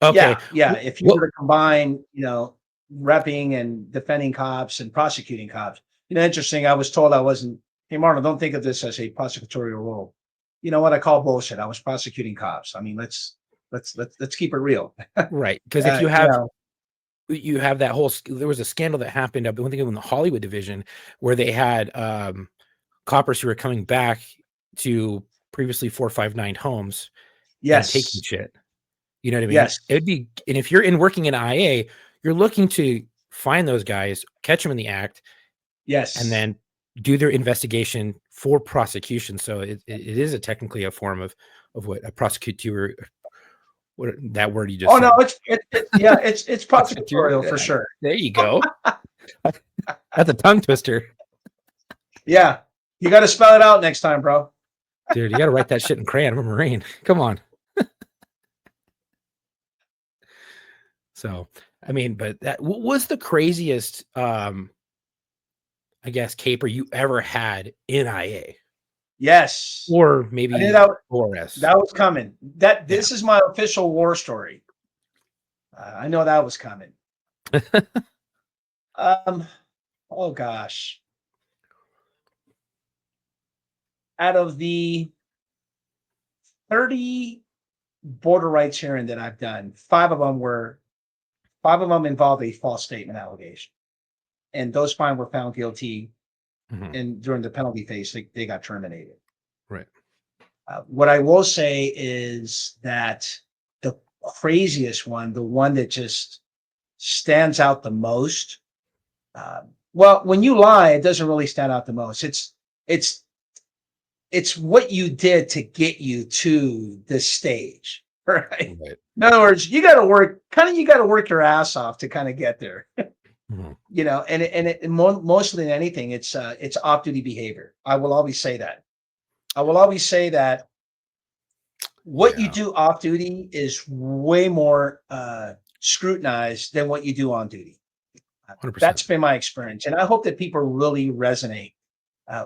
Okay. Yeah. If you Well, were to combine, you know, repping and defending cops and prosecuting cops, you know, interesting. I was told I wasn't. Hey, Marlon, don't think of this as a prosecutorial role. You know what? I call bullshit. I was prosecuting cops. I mean, let's keep it real. right. Because if You know, you have that whole, there was a scandal that happened, I think in the Hollywood division, where they had coppers who were coming back to previously 459 homes and taking yes, shit. You know what I mean? yes, It'd be, and if you're in working in IA, you're looking to find those guys, catch them in the act, yes. and then do their investigation for prosecution. So it is technically a form of what a prosecutor, what that word you just Oh said. no, it's prosecutorial for sure. There you go. That's a tongue twister. Yeah, you got to spell it out next time, bro. Dude, you got to write that shit in crayon. I'm a Marine. Come on. So, I mean, but that, what was the craziest, I guess, caper you ever had in IA, Yes, or I maybe knew that ORS? that was coming. This is my official war story. I know that was coming. Oh gosh, out of the 30 border rights hearing that I've done, five of them involved a false statement allegation, and those five were found guilty. Mhm. And during the penalty phase, they got terminated. Right. What I will say is that the craziest one, the one that just stands out the most. Well, when you lie, it doesn't really stand out the most. It's it's what you did to get you to this stage, right? Right. In other words, you got to work. You got to work your ass off to kind of get there. Mhm. You know, and mostly than anything, it's off-duty behavior. I will always say that. I will always say that what you Yeah. do off duty is way more scrutinized than what you do on duty. 100%. That's been my experience, and I hope that people really resonate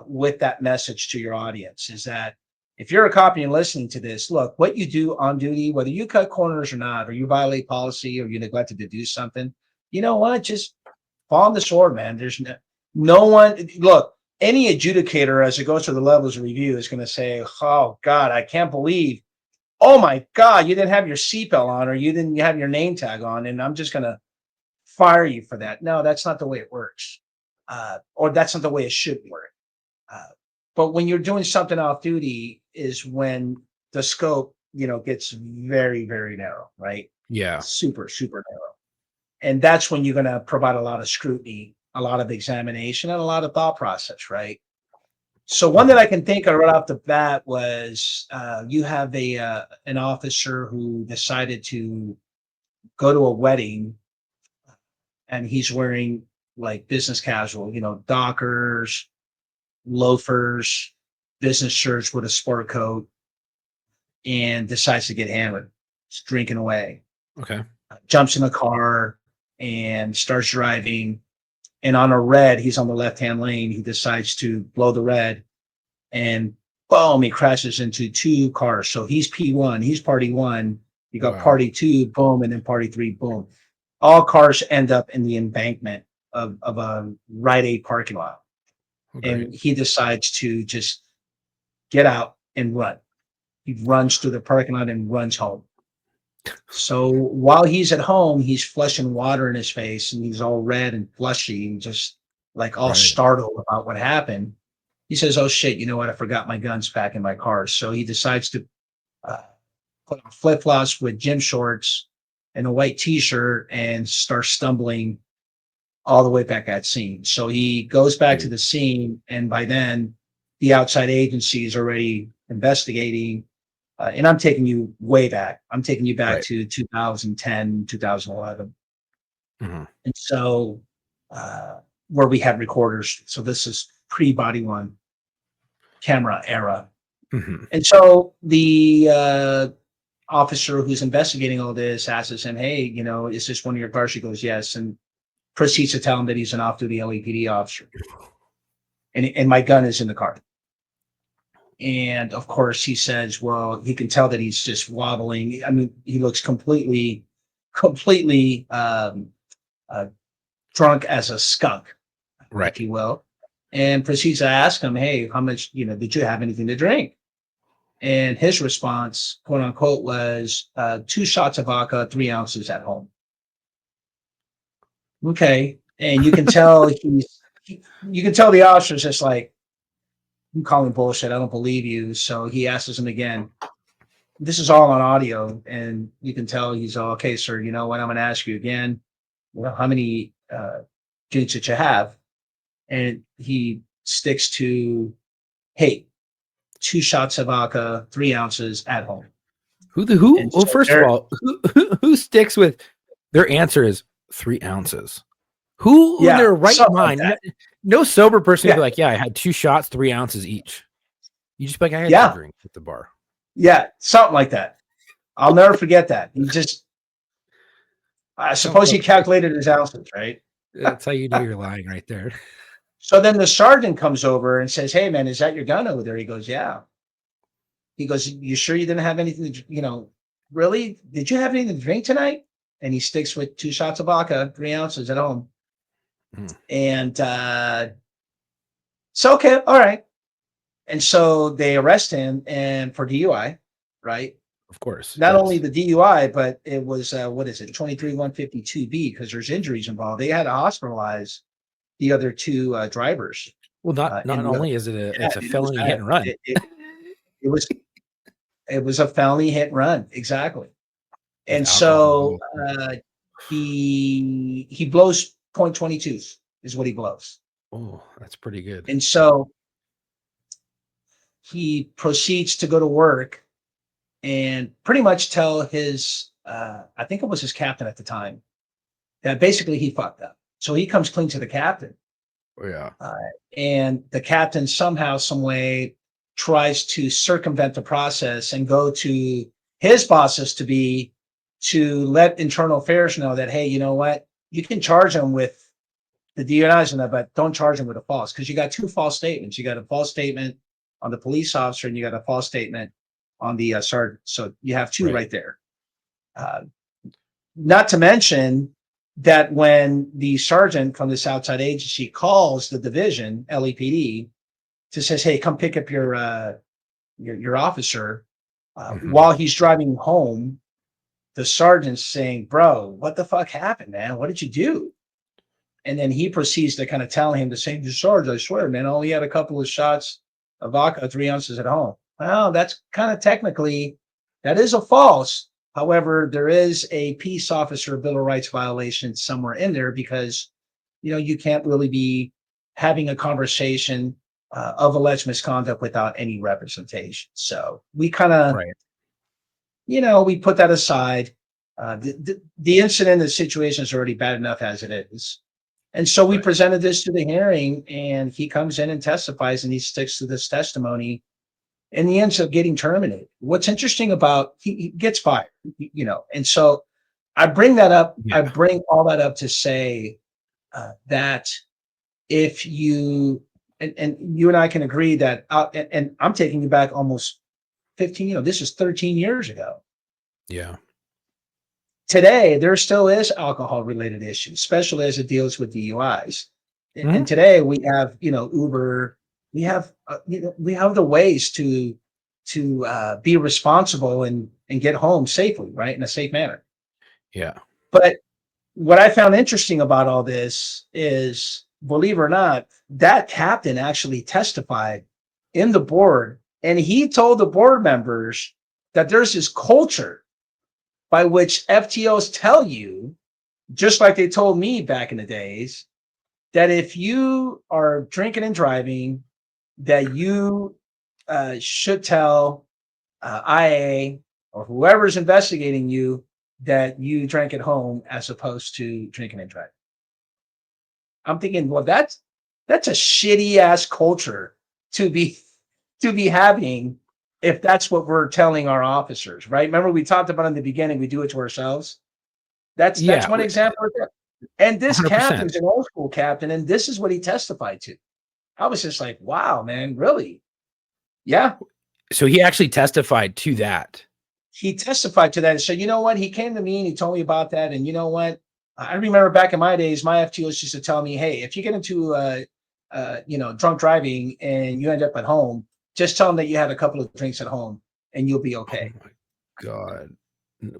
with that message to your audience. Is that if you're a cop and you're listening to this, look, what you do on duty, whether you cut corners or not, or you violate policy, or you neglected to do something, you know what? Just fall on the sword, man. There's no one. Look, any adjudicator as it goes through the levels of review is going to say, "Oh God, I can't believe. Oh my God, you didn't have your seatbelt on, or you didn't have your name tag on, and I'm just going to fire you for that." No, that's not the way it works, or that's not the way it should work. Uh, but when you're doing something off duty, is when the scope, you know, gets very, very narrow, right? Yeah. Super, super narrow. And that's when you're going to provide a lot of scrutiny, a lot of examination, and a lot of thought process, right? So one that I can think of right off the bat was you have an officer who decided to go to a wedding, and he's wearing like business casual, you know, Dockers, loafers, business shirts with a sport coat, and decides to get hammered. He's drinking away, Okay. jumps in a car and starts driving. And on a red, he's on the left-hand lane. He decides to blow the red, and boom, he crashes into two cars. So he's P1, he's party one. You got Wow. party two, boom, and then party three, boom. All cars end up in the embankment of a Rite Aid parking lot. Okay. And he decides to just get out and run. He runs through the parking lot and runs home. So while he's at home, he's flushing water in his face, and he's all red and flushy and just like all Right. startled about what happened. He says, "Oh shit, you know what? I forgot my guns back in my car." So he decides to uh, put on flip flops with gym shorts and a white T-shirt and starts stumbling all the way back at scene. So he goes back to the scene, and by then, the outside agency is already investigating. And I'm taking you way back. I'm taking you back Right. to 2010, 2011. Hmm. And so, uh, where we had recorders. So this is pre-body one camera era. Hmm. And so the officer who's investigating all this asks him, "Hey, you know, is this one of your cars?" He goes, "Yes," and proceeds to tell him that he's an off-duty LAPD officer, and my gun is in the car. And of course, he says, "Well, he can tell that he's just wobbling. I mean, he looks completely uh, drunk as a skunk, Right. if you will." And proceeds to ask him, "Hey, how much? You know, did you have anything to drink?" And his response, quote unquote, was 2 shots of vodka, 3 ounces at home. Okay. And you can tell you can tell the officer's just like, "I'm calling bullshit. I don't believe you." So he asks him again. This is all on audio, and you can tell he's all, "Okay, sir, you know what? I'm going to ask you again. Well, how many drinks did you have?" And he sticks to, "Hey, 2 shots of vodka, 3 ounces at home." Who? And Well, so first of there, all, who sticks with their answer is 3 ounces? Who in yeah, their right something like mind? that. No sober person would be Yeah, like, "Yeah, I had 2 shots, 3 ounces each." You just be like, "I had 2 yeah, drinks at the bar." yeah, something like that. I'll never forget that. He just, I Sounds suppose he okay. calculated his ounces, right? That's how you know you're lying right there. So then the sergeant comes over and says, "Hey, man, is that your gun over there?" He goes, "Yeah." He goes, "You sure you didn't have anything to, you know, really? Did you have anything to drink tonight?" And he sticks with 2 shots of vodka, 3 ounces at home. Hmm. And so, okay, all right. And so they arrest him and for DUI, right? Of course, Not only yes. the DUI, but it was what is it, 23-152B, because there's injuries involved. They had to hospitalize the other two drivers, Well, not and the other, only is it yeah, it's a dude, it was felony hit bad. and run. It was a felony hit and run, exactly. With And alcohol so involved. he blows .22s is what he blows, Oh, that's pretty good. and so he proceeds to go to work and pretty much tell his I think it was his captain at the time that basically he fucked up. So he comes clean to the captain, Oh, yeah. uh, and the captain somehow, some way, tries to circumvent the process and go to his bosses to let internal affairs know that, hey, you know what, you can charge him with the DNIs and that, but don't charge him with a false, because you got two false statements. You got a false statement on the police officer, and you got a false statement on the sergeant. So you have two Right. right there. Uh, Not to mention that when the sergeant from this outside agency calls the division LEPD to says, "Hey, come pick up your officer," Mhm. while he's driving home, the sergeant's saying, "Bro, what the fuck happened, man? What did you do?" And then he proceeds to kind of tell him the same, "Sarge, I swear, man, I only had a couple of shots of vodka, 3 ounces at home." Well, that's kind of technically, that is a false. However, there is a peace officer Bill of Rights violation somewhere in there, because, you know, you can't really be having a conversation of alleged misconduct without any representation. So we kind of, Right. you know, we put that aside. The incident, the situation is already bad enough as it is. And so we Right. presented this to the hearing, and he comes in and testifies, and he sticks to this testimony, and he ends up getting terminated. What's interesting about, he gets fired, you know, and so I bring that up. I Yeah. bring all that up to say that if you, and you and I can agree that, and I'm taking you back almost 15, you know, this is 13 years ago. Yeah. Today, there still is alcohol related issues, especially as it deals with DUIs. And Mhm. today we have, you know, Uber, we have, you know, we have the ways to be responsible and get home safely, right, in a safe manner. Yeah. But what I found interesting about all this is believe it or not, that captain actually testified in the board, and he told the board members that there's this culture by which FTOs tell you, just like they told me back in the days, that if you are drinking and driving, that you should tell IA or whoever's investigating you that you drank at home as opposed to drinking and driving. I'm thinking, well, that's a shitty ass culture to be having if that's what we're telling our officers, right? Remember we talked about in the beginning, we do it to ourselves. That's Yeah, one example right there. And this 100%. captain's an old school captain, and this is what he testified to. I was just like, wow, man, really? Yeah. So he actually testified to that. He testified to that and said, you know what? He came to me and he told me about that. And you know what? I remember back in my days, my FTOs used to tell me, hey, if you get into drunk driving and you end up at home, just tell them that you had a couple of drinks at home and you'll be okay. Oh my God.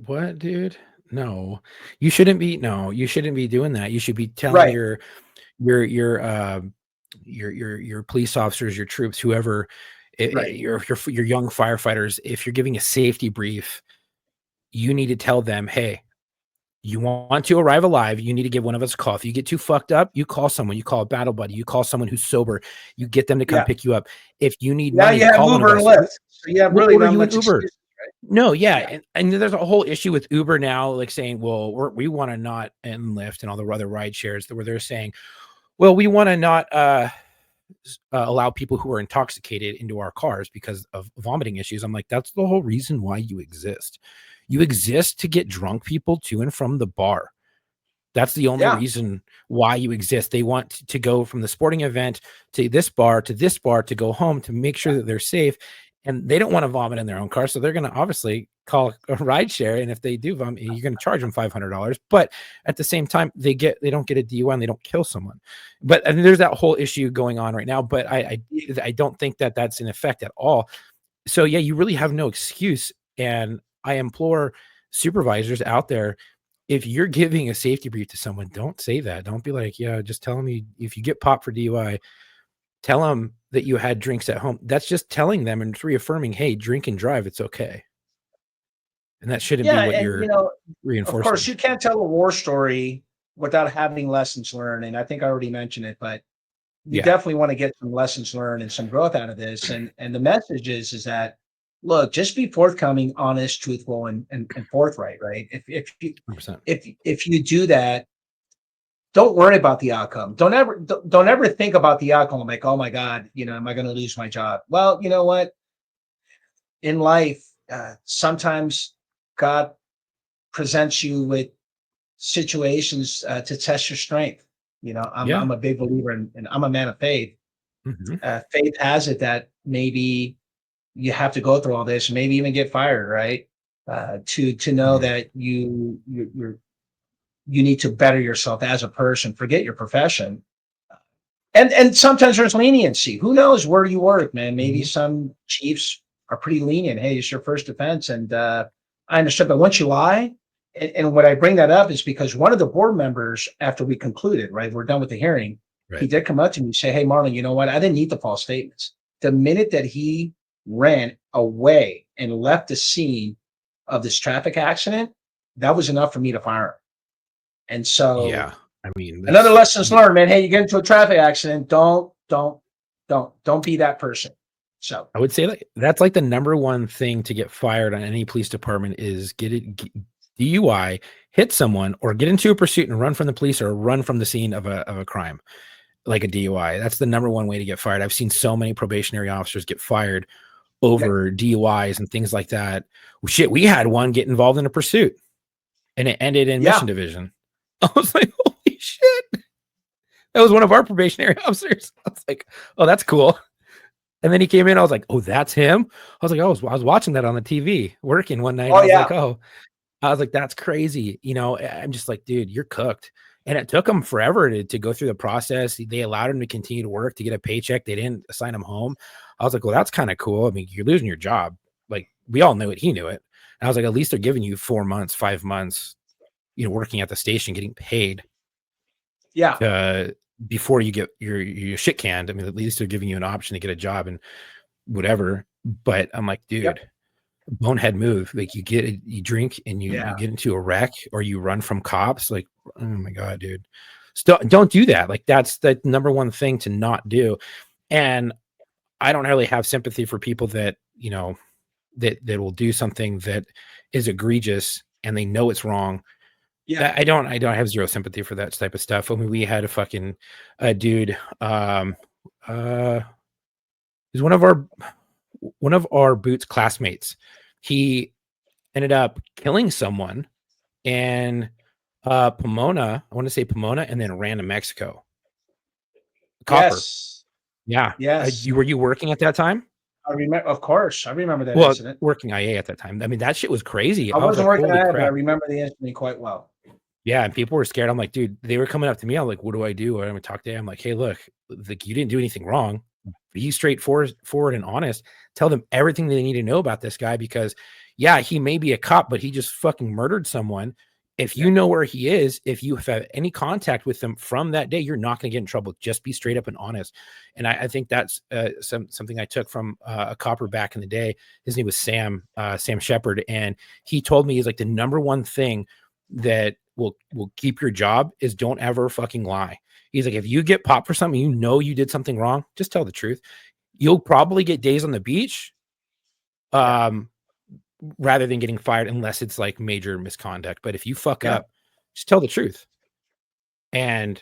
What, dude? No, you shouldn't be. No, you shouldn't be doing that. You should be telling Right. your police officers, your troops, whoever, Right. your young firefighters. If you're giving a safety brief, you need to tell them, hey, you want to arrive alive, you need to give one of us a call. If you get too fucked up, you call someone. You call a battle buddy. You call someone who's sober. You get them to come Yeah. pick you up. If you need Now money, you have call one Uber of and us. Lyft. So you have We'll really order not you an much Uber. excuses, right? No, yeah. Yeah. And there's a whole issue with Uber now, like saying, well, we want to not, and Lyft and all the other ride shares where they're saying, well, we want to not allow people who are intoxicated into our cars because of vomiting issues. I'm like, that's the whole reason why you exist. You exist to get drunk people to and from the bar. That's the only reason why you exist. They want to go from the sporting event to this bar to go home to make sure that they're safe. And they don't want to vomit in their own car. So they're going to obviously call a ride share. And if they do vomit, you're going to charge them $500. But at the same time, they don't get a DUI and they don't kill someone. But I mean, there's that whole issue going on right now. But I don't think that that's in effect at all. So yeah, you really have no excuse. And I implore supervisors out there, if you're giving a safety brief to someone, don't say that. Don't be like, yeah, just tell them if you get popped for DUI, tell them that you had drinks at home. That's just telling them and reaffirming, hey, drink and drive, it's okay. And that shouldn't be what you're reinforcing. Of course, you can't tell a war story without having lessons learned. And I think I already mentioned it, but you definitely want to get some lessons learned and some growth out of this. And the message is that, look, just be forthcoming, honest, truthful, and forthright, right? If you do that, don't worry about the outcome. Don't ever think about the outcome like, oh my God, am I going to lose my job? Well, you know what? In life, sometimes God presents you with situations to test your strength. I'm a big believer and I'm a man of faith. Faith has it that maybe you have to go through all this, maybe even get fired, right? To know that you need to better yourself as a person, forget your profession. And sometimes there's leniency. Who knows where you work, man? Maybe some chiefs are pretty lenient. Hey, it's your first offense. And I understood, but once you lie, and what I bring that up is because one of the board members, after we concluded, right, we're done with the hearing, he did come up to me and say, hey, Marlon, you know what? I didn't need the false statements. The minute that he ran away and left the scene of this traffic accident, that was enough for me to fire him. And so, I mean, another lessons learned, man. Hey, you get into a traffic accident, don't be that person. So I would say that's like the number one thing to get fired on any police department is get DUI, hit someone, or get into a pursuit and run from the police or run from the scene of a crime, like a DUI. That's the number one way to get fired. I've seen so many probationary officers get fired over DUIs and things like that. Shit, we had one get involved in a pursuit and it ended in mission division. I was like, holy shit. That was one of our probationary officers. I was like, oh, that's cool. And then he came in. I was like, oh, that's him. I was like, I was watching that on the TV working one night. I was like, that's crazy. I'm just like, dude, you're cooked. And it took him forever to go through the process. They allowed him to continue to work to get a paycheck. They didn't assign him home. I was like, well, that's kind of cool. I mean, you're losing your job. Like, we all knew it. He knew it. And I was like, at least they're giving you 4 months, 5 months, working at the station, getting paid. Yeah. before you get your shit canned. I mean, at least they're giving you an option to get a job and whatever. But I'm like, Yep. dude, bonehead move. Like you drink and you Yeah. get into a wreck or you run from cops. Like, oh my God, dude. Don't do that. Like that's the number one thing to not do. And I don't really have sympathy for people that, that will do something that is egregious and they know it's wrong. Yeah. I don't have zero sympathy for that type of stuff. I mean, we had a fucking dude, uh he's one of our Boots classmates. He ended up killing someone in Pomona. I want to say Pomona, and then ran to Mexico. Copper. Yes. Yeah. Yes. Were you working at that time? I remember. Of course, I remember that Well, incident. working IA at that time. I mean, that shit was crazy. I I was wasn't like, working holy on it, but I crap. remember the incident quite well. Yeah, and people were scared. I'm like, dude, they were coming up to me. I'm like, what do I do? I'm gonna talk to him. I'm like, hey, look, like you didn't do anything wrong. Be straightforward and honest. Tell them everything they need to know about this guy because, yeah, he may be a cop, but he just fucking murdered someone. If you know where he is, if you have had any contact with him from that day, you're not going to get in trouble. Just be straight up and honest. And I think that's something I took from a copper back in the day. His name was Sam Shepard, and he told me he's like the number one thing that will keep your job is don't ever fucking lie. He's like, if you get popped for something, you did something wrong, just tell the truth. You'll probably get days on the beach, rather than getting fired unless it's like major misconduct. But if you fuck Yeah. up, just tell the truth. And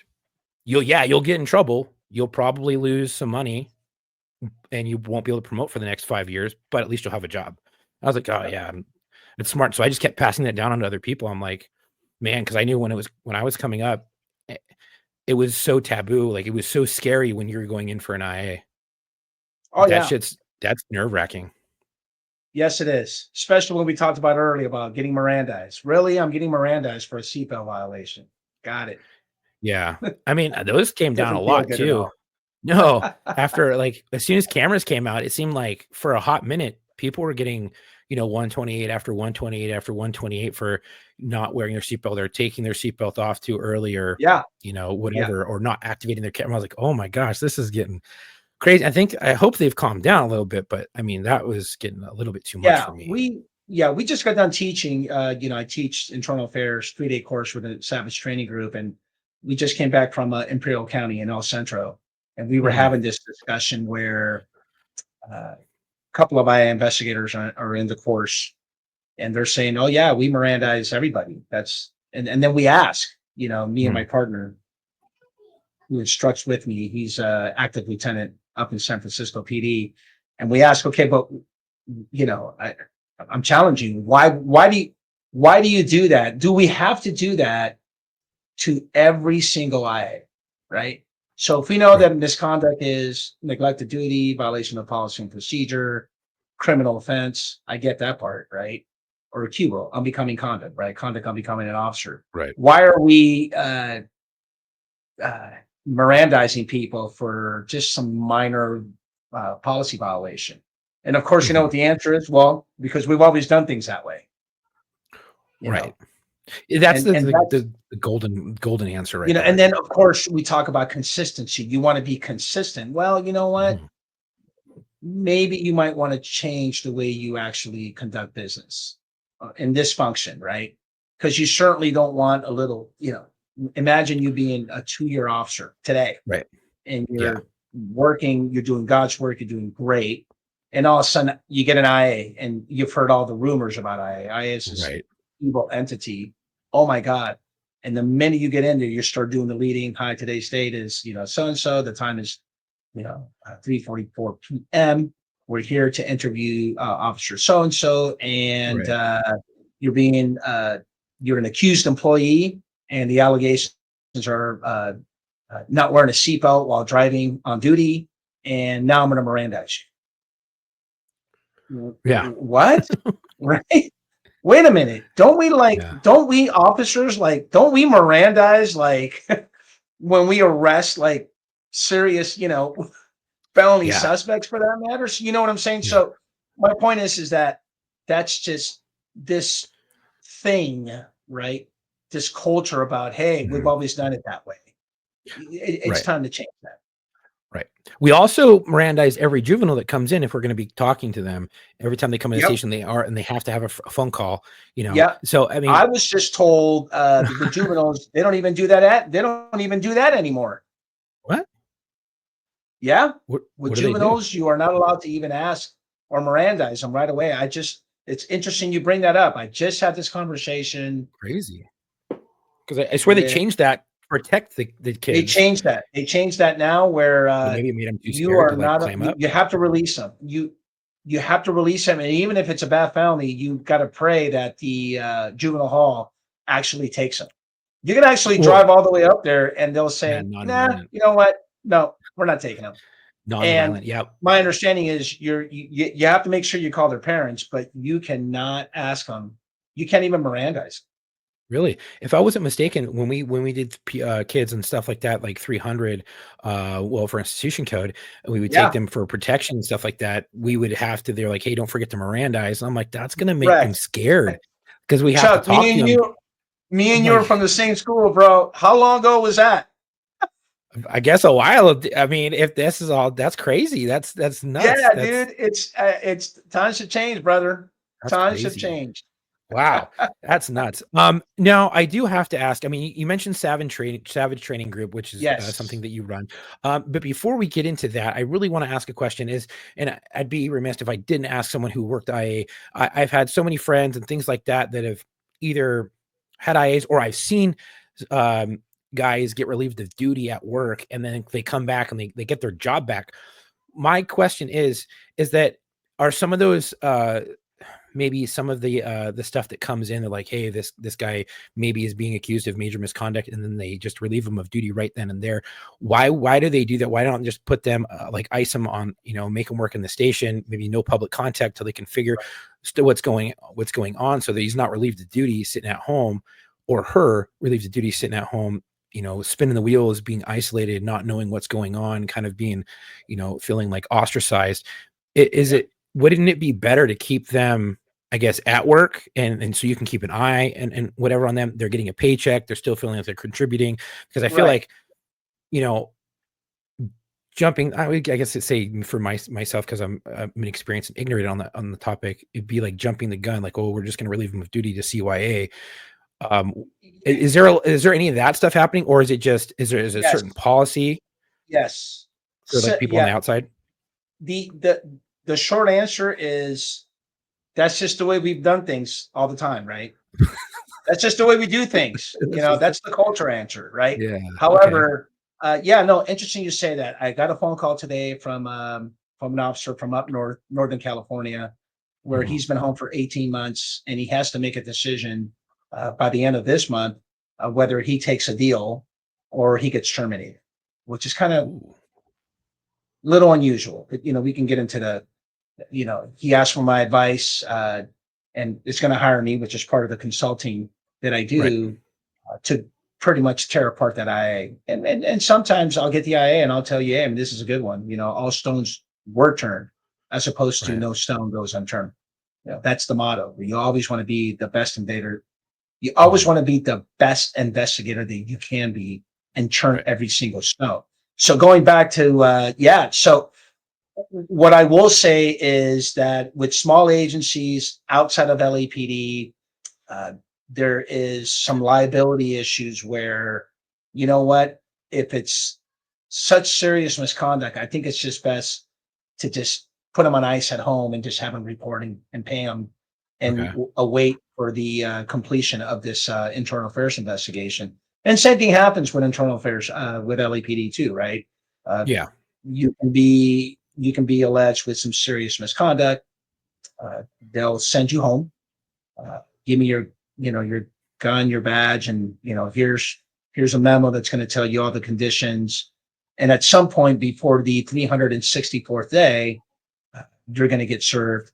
you'll get in trouble. You'll probably lose some money and you won't be able to promote for the next 5 years, but at least you'll have a job. I was like, oh yeah, it's smart. So I just kept passing that down on to other people. I'm like, man, because I knew when I was coming up, it was so taboo. Like it was so scary when you were going in for an IA. Oh yeah. That's nerve wracking. Yes, it is. Especially when we talked about earlier about getting Mirandized. Really, I'm getting Mirandized for a seatbelt violation. Got it. Yeah. I mean, those came down a Doesn't feel lot good at too. all. No, after like as soon as cameras came out, it seemed like for a hot minute, people were getting, 128 after 128 after 128 for not wearing their seatbelt or taking their seatbelt off too early or, Yeah. Yeah. whatever, or not activating their camera. I was like, oh my gosh, this is getting crazy. I hope they've calmed down a little bit, but I mean, that was getting a little bit too much Yeah. for me. We just got done teaching. I teach internal affairs 3-day course with a Savage training group, and we just came back from Imperial County in El Centro, and we were Mhm. having this discussion where a couple of IA investigators are in the course, and they're saying, "Oh yeah, we Mirandize everybody." And then we ask, me and my Mhm. partner who instructs with me, he's a active lieutenant up in San Francisco PD, and we ask, okay, but I'm challenging. Why do you do that? Do we have to do that to every single IA, right? So if we know Right. that misconduct is neglect of duty, violation of policy and procedure, criminal offense, I get that part, right? Or QBO, unbecoming conduct, right? Conduct unbecoming an officer. Right. Why are we uh, Mirandizing people for just some minor policy violation? And of course, you know Mhm. what the answer is? Well, because we've always done things that way, you Right. know, That's and that's the golden answer right and there. then of course we talk about consistency. You want to be consistent. Well, you know what? Mhm. Maybe you might want to change the way you actually conduct business in this function, right? Because you certainly don't want a little, imagine you being a 2-year officer today Right. and Yeah. you're working, you're doing God's work, you're doing great. And all of a sudden you get an IA and you've heard all the rumors about IA. IA is this Right. evil entity. Oh my God. And the minute you get in there, you start doing the leading. Hi, today's date is, so and so. The time is 3:44 p.m. We're here to interview Officer so and so, and Right. you're being you're an accused employee, and the allegations are not wearing a seatbelt while driving on duty, and now I'm going to Mirandize you. Yeah. What? Right? Wait a minute. Yeah. Don't we officers don't we Mirandize when we arrest serious, felony Yeah. suspects for that matter. So you know what I'm saying? Yeah. So my point is that that's just this thing, right? This culture about, hey, we've Mhm. always done it that way. It's Right. time to change that. Right. We also Mirandize every juvenile that comes in if we're going to be talking to them. Every time they come in the Yep. station, they have to have a phone call. Yep. So I mean, I was just told with juveniles, they don't even do that. They don't even do that anymore. what? Yeah. What? With What do they do? juveniles, you are not allowed to even ask or Mirandize them right away. It's interesting you bring that up. I just had this conversation Crazy. Because I swear they with, changed that to protect the they kids, changed that. They changed that now where but maybe it made them too you scared are to like not, clam up. you have to release them. You have to release them. And even if it's a bad felony, you've got to pray that the juvenile hall actually takes them. You can actually Well, drive all the way up there and they'll yeah, say, nah, non-violent, you know what? No, we're not taking them. And non-violent. Yeah, my understanding is you have to make sure you call their parents, but you cannot ask them. You can't even Mirandize. really. If I wasn't mistaken, when we did kids and stuff like that, like 300 welfare institution code, and we would take Yeah, them for protection and stuff like that, we would have to. They're like, "Hey, don't forget to Mirandize." And I'm like, "That's gonna make them correct. scared because we have to Chuck, talk to them." me I'm and you are like, from the same school, bro. How long ago was that? I guess a while. I mean, if this is all, that's crazy. That's nuts. Yeah, dude. It's times have changed, brother. That's Times have crazy. changed. Wow, that's nuts. Now I do have to ask. I mean, you mentioned Savage Training Group, which is something Yes. that you run. But before we get into that, I really want to ask a question. I'd be remiss if I didn't ask someone who worked IA. I've had so many friends and things like that that have either had IAs or I've seen um, guys get relieved of duty at work, and then they come back and they get their job back. My question is that are some of those maybe some of the stuff that comes in, they're like, hey, this guy maybe is being accused of major misconduct, and then they just relieve him of duty right then and there. Why do they do that? Why don't just put them like ice them on, make them work in the station, maybe no public contact till they can figure still what's going on, so that he's not relieved of duty sitting at home, or her relieved of duty sitting at home, spinning the wheels, being isolated, not knowing what's going on, kind of being, feeling like ostracized. Is Yeah. it Wouldn't it be better to keep them, I guess, at work, and so you can keep an eye and whatever on them? They're getting a paycheck. They're still feeling like they're contributing, because I feel Right. like, you know, jumping. I guess to say for myself, because I'm inexperienced and ignorant on the topic, it'd be like jumping the gun. Like, oh, we're just going to relieve them of duty to CYA. Um, is there any of that stuff happening, or is there a Yes. certain policy Yes. for like So, people on yeah. the outside? The the the short answer is that's just the way we've done things all the time, right? That's just the way we do things. That's just That's the culture answer, right? yeah. Okay. However, yeah, no, interesting you say that. I got a phone call today from an officer from up north, Northern California, where Mhm. he's been home for 18 months and he has to make a decision by the end of this month whether he takes a deal or he gets terminated, which is kind of Ooh, little unusual. We can get into he asked for my advice and is going to hire me, which is part of the consulting that I right. do to pretty much tear apart that IA. And sometimes I'll get the IA and I'll tell you, hey, I mean, this is a good one. All stones were turned as opposed to Right. no stone goes unturned. That's the motto. You always want to be the best invader. You always Mhm. want to be the best investigator that you can be and turn Right. every single stone. So going back to, so what I will say is that with small agencies outside of LAPD, uh, there is some liability issues where, you know what, if it's such serious misconduct, I think it's just best to just put them on ice at home and just have them reporting and pay them and Okay. await for the completion of this internal affairs investigation. And same thing happens with internal affairs with LAPD too, right? Uh, Yeah. you can be alleged with some serious misconduct. Uh, they'll send you home. Give me your gun, your badge, and here's a memo that's going to tell you all the conditions. And at some point before the 364th day, you're going to get served.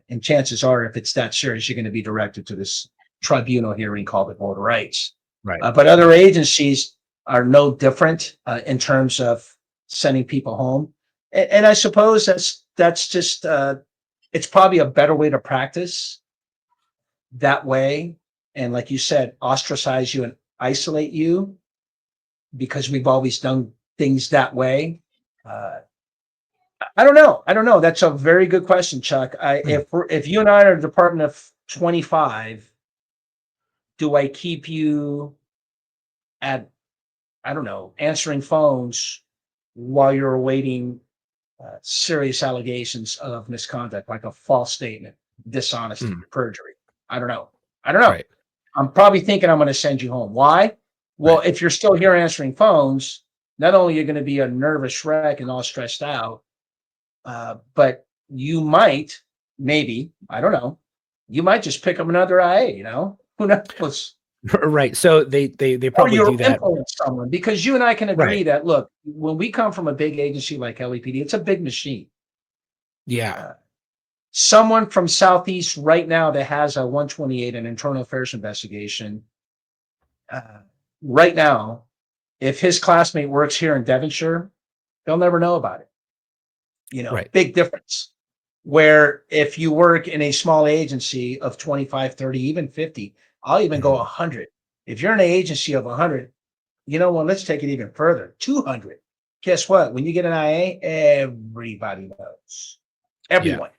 And chances are, if it's that serious, you're going to be directed to this tribunal hearing called the Board of Rights. Right. But other agencies are no different in terms of sending people home. And I suppose that's just it's probably a better way to practice that way. And like you said, ostracize you and isolate you because we've always done things that way. Uh, I don't know. I don't know. That's a very good question, Chuck. If you and I are Department of 25, do I keep you at, I don't know, answering phones while you're awaiting serious allegations of misconduct, like a false statement, dishonesty, perjury? I don't know. I don't know. Right. I'm probably thinking I'm going to send you home. Why? Well, Right. if you're still here answering phones, not only are you going to be a nervous wreck and all stressed out, but you might, maybe, I don't know, you might just pick up another IA, who knows? Right. So they Or probably do you'll that. influence someone, because you and I can Right. agree that, look, when we come from a big agency like LAPD, it's a big machine. Yeah. Uh, Someone from Southeast right now that has a 128, an internal affairs investigation, uh, right now, if his classmate works here in Devonshire, they'll never know about it. Right. Big difference. Where if you work in a small agency of 25, 30, even 50, I'll even go Mhm. 100. If you're in an agency of 100, well, let's take it even further, 200. Guess what? When you get an IA, everybody knows. Yeah. Everyone.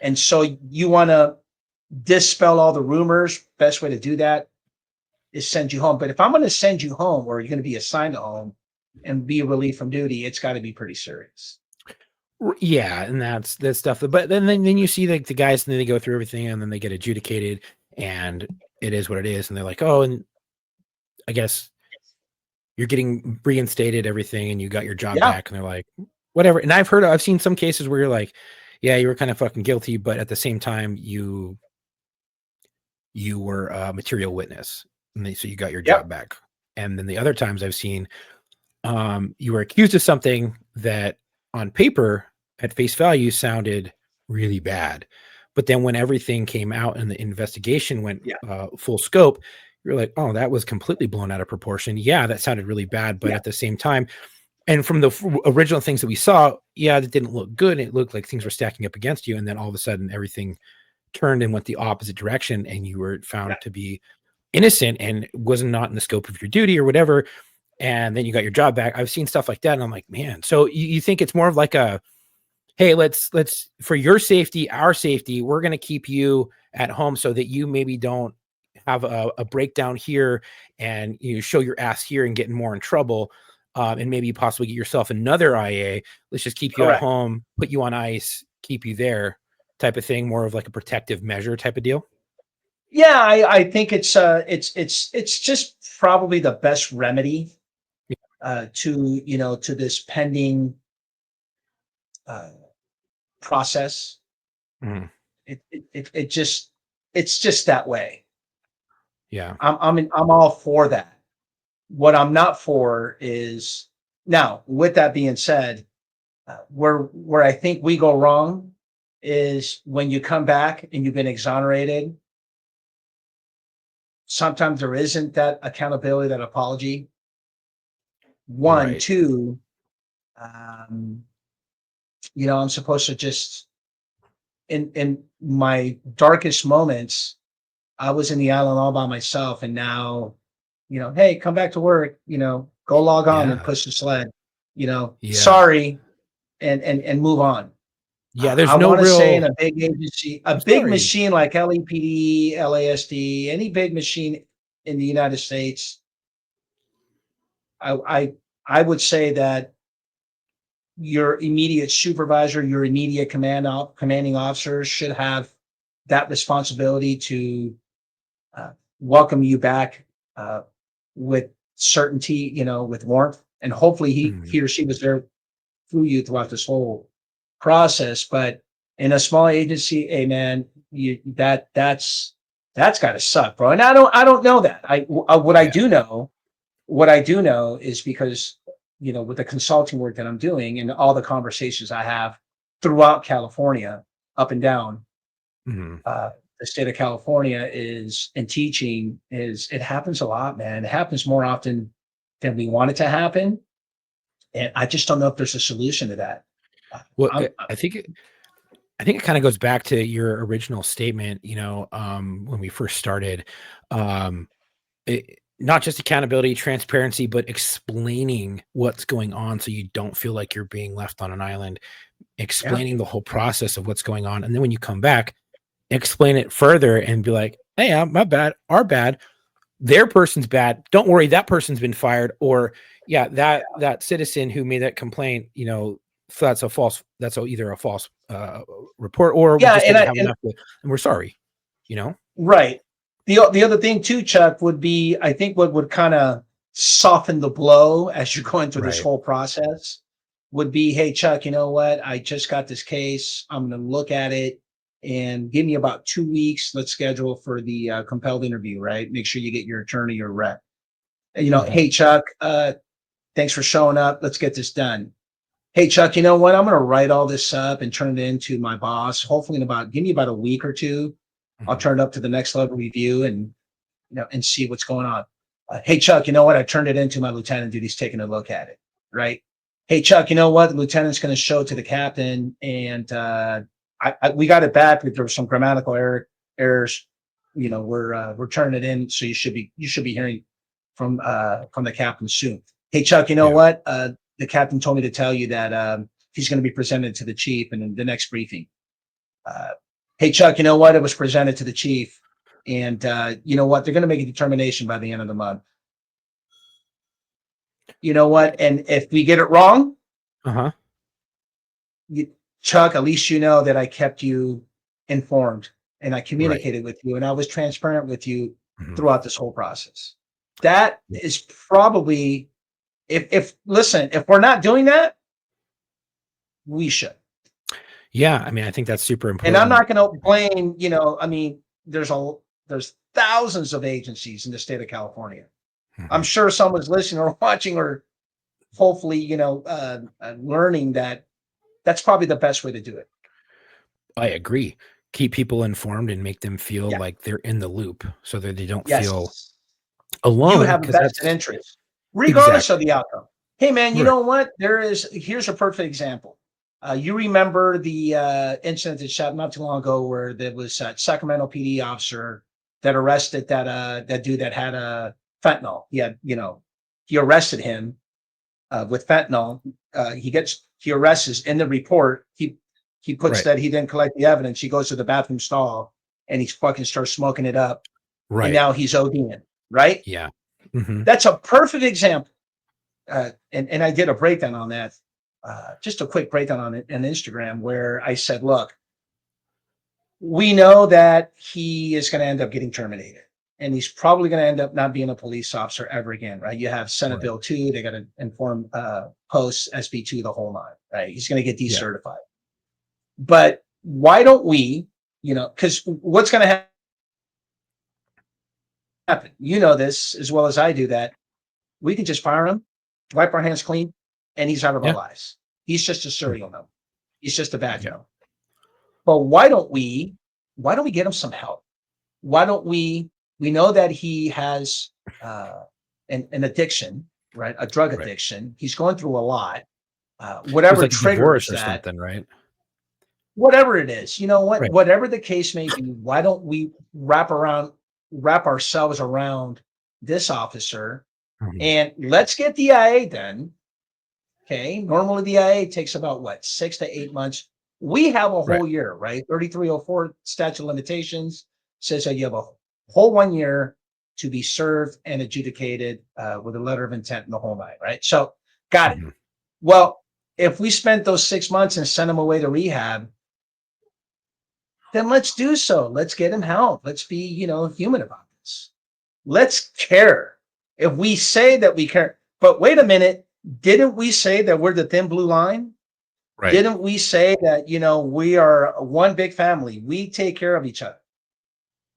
And so you want to dispel all the rumors. Best way to do that is send you home. But if I'm going to send you home, or you're going to be assigned to home and be relieved from duty, it's got to be pretty serious. Yeah, and that's stuff. But then you see like the guys, and then they go through everything, and then they get adjudicated, and it is what it is, and they're like, oh, and I guess you're getting reinstated, everything, and you got your job Yeah. back, and they're like, whatever. And I've seen some cases where you're like, yeah, you were kind of fucking guilty, but at the same time, you were a material witness, and so you got your Yep. job back. And then the other times I've seen, you were accused of something that on paper at face value sounded really bad, but then when everything came out and the investigation went Yeah. full scope, you're like, oh, that was completely blown out of proportion. Yeah, that sounded really bad, but Yeah. at the same time, and from the original things that we saw, yeah, that didn't look good. It looked like things were stacking up against you, and then all of a sudden everything turned and went the opposite direction, and you were Yeah. found to be innocent and was not in the scope of your duty or whatever, and then you got your job back. I've seen stuff like that, and I'm like, man. So you think it's more of like a, hey, let's for your safety, our safety, we're going to keep you at home so that you maybe don't have a breakdown here, and you show your ass here and getting more in trouble, and maybe possibly get yourself another IA. Let's just keep you at Correct. home, put you on ice, keep you there, type of thing. More of like a protective measure type of deal. Yeah, I think it's just probably the best remedy to this pending uh, process. Mhm. It's just that way. Yeah. I'm all for that. What I'm not for is, now, with that being said, where I think we go wrong is when you come back and you've been exonerated. Sometimes there isn't that accountability, that apology. One, Right. two, um, I'm supposed to just, in my darkest moments, I was in the island all by myself, and now, hey, come back to work, go log on and Yeah. push the sled, Yeah. sorry, and move on. Yeah. I There's no want to say, in real, a big agency, a I'm big sorry. machine like LAPD, LASD, any big machine in the United States, I I I would say that your immediate supervisor, your immediate commanding officers should have that responsibility to uh, welcome you back uh, with certainty, with warmth, and hopefully he Mhm. he or she was there through you throughout this whole process. But in a small agency, hey man, that's got to suck, bro. And I don't know that. What I Yeah. do know, what I do know is, because with the consulting work that I'm doing and all the conversations I have throughout California, up and down Mhm. uh, the state of California, is in teaching, is it happens a lot, man. It happens more often than we want it to happen, and I just don't know if there's a solution to that. Uh, Well, I'm I think it kind of goes back to your original statement, when we first started. Um, not just accountability, transparency, but explaining what's going on so you don't feel like you're being left on an island, Yeah. explaining the whole process of what's going on. And then when you come back, explain it further and be like, hey, my bad, our bad, their person's bad. Don't worry, that person's been fired. Or yeah, that citizen who made that complaint, so that's either a false report, or we Yeah, just and didn't I have enough and we're sorry, right. The other thing too, Chuck, would be I think what would kind of soften the blow as you're going through this Right. whole process would be, hey, Chuck, you know what? I just got this case. I'm going to look at it and give me about 2 weeks. Let's schedule for the compelled interview, right? Make sure you get your attorney or rep. And, Mhm. hey, Chuck, thanks for showing up. Let's get this done. Hey, Chuck, you know what? I'm going to write all this up and turn it into my boss. Hopefully, give me about a week or two. I'll Mhm. turn it up to the next level review and see what's going on. Hey, Chuck, you know what? I turned it into my lieutenant dude. He's taking a look at it, right? Hey, Chuck, you know what? The lieutenant's going to show it to the captain, and we got it back, but there were some grammatical errors. We're turning it in, so you should be hearing from the captain soon. Hey, Chuck, you know Yeah. what? The captain told me to tell you that he's going to be presented to the chief in the next briefing. Uh, hey, Chuck, you know what? It was presented to the chief, and you know what? They're going to make a determination by the end of the month. You know what? And if we get it wrong, Uh-huh. you, Chuck, at least you know that I kept you informed and I Right. communicated with you and I was transparent with you Mhm. throughout this whole process. That Yeah. is probably if listen, if we're not doing that, we should. Yeah, I mean, I think that's super And I'm important. not going to blame, I mean, there's thousands of agencies in the state of California. I'm Mhm. sure someone's listening or watching or hopefully, learning that that's probably the best way to do it. I agree. Keep people informed and make them feel Yeah. like they're in the loop so that they don't feel Yes. You alone, have a because vested that's interest, regardless of exactly the outcome. Hey, man, you right. know what? Here's a perfect example. You remember the incident that shot not too long ago where there was a Sacramento PD officer that arrested that dude that had fentanyl. He arrested him with fentanyl. He arrests in the report. He puts Right. that he didn't collect the evidence. He goes to the bathroom stall and he fucking starts smoking it up. And Right. now he's ODing, right? Yeah. Mhm. That's a perfect example. And I did a breakdown on that, just a quick breakdown on it on Instagram where I said, look, we know that he is going to end up getting terminated and he's probably going to end up not being a police officer ever again, right? You have Senate Right. Bill 2, they got to inform post SB 2, the whole nine, right? He's going to get Yeah. decertified. But why don't we, because what's going to happen? You know this as well as I do that we can just fire him, wipe our hands clean, and he's out of our Yeah. lives. He's just a Mm. serial number. He's just a bad Yeah. number. But why don't we get him some help? Why don't we know that he has an addiction, right? A drug Right. addiction. He's going through a lot. It was Whatever like a divorce triggers or that, something, right? whatever it is, you know what? Right. Whatever the case may be, why don't we wrap ourselves around this officer Mhm. and let's get the IA done. Okay. Normally the IA takes about what, 6 to 8 months. We have a Right. whole year, right? 3304 statute of limitations says that you have a whole 1 year to be served and adjudicated with a letter of intent in the whole nine, right? So got it. Mhm. Well, if we spent those 6 months and sent him away to rehab, then let's do so. Let's get him help. Let's be, human about this. Let's care. If we say that we care, but wait a minute, didn't we say that we're the thin blue line? Right. Didn't we say that, we are one big family? We take care of each other.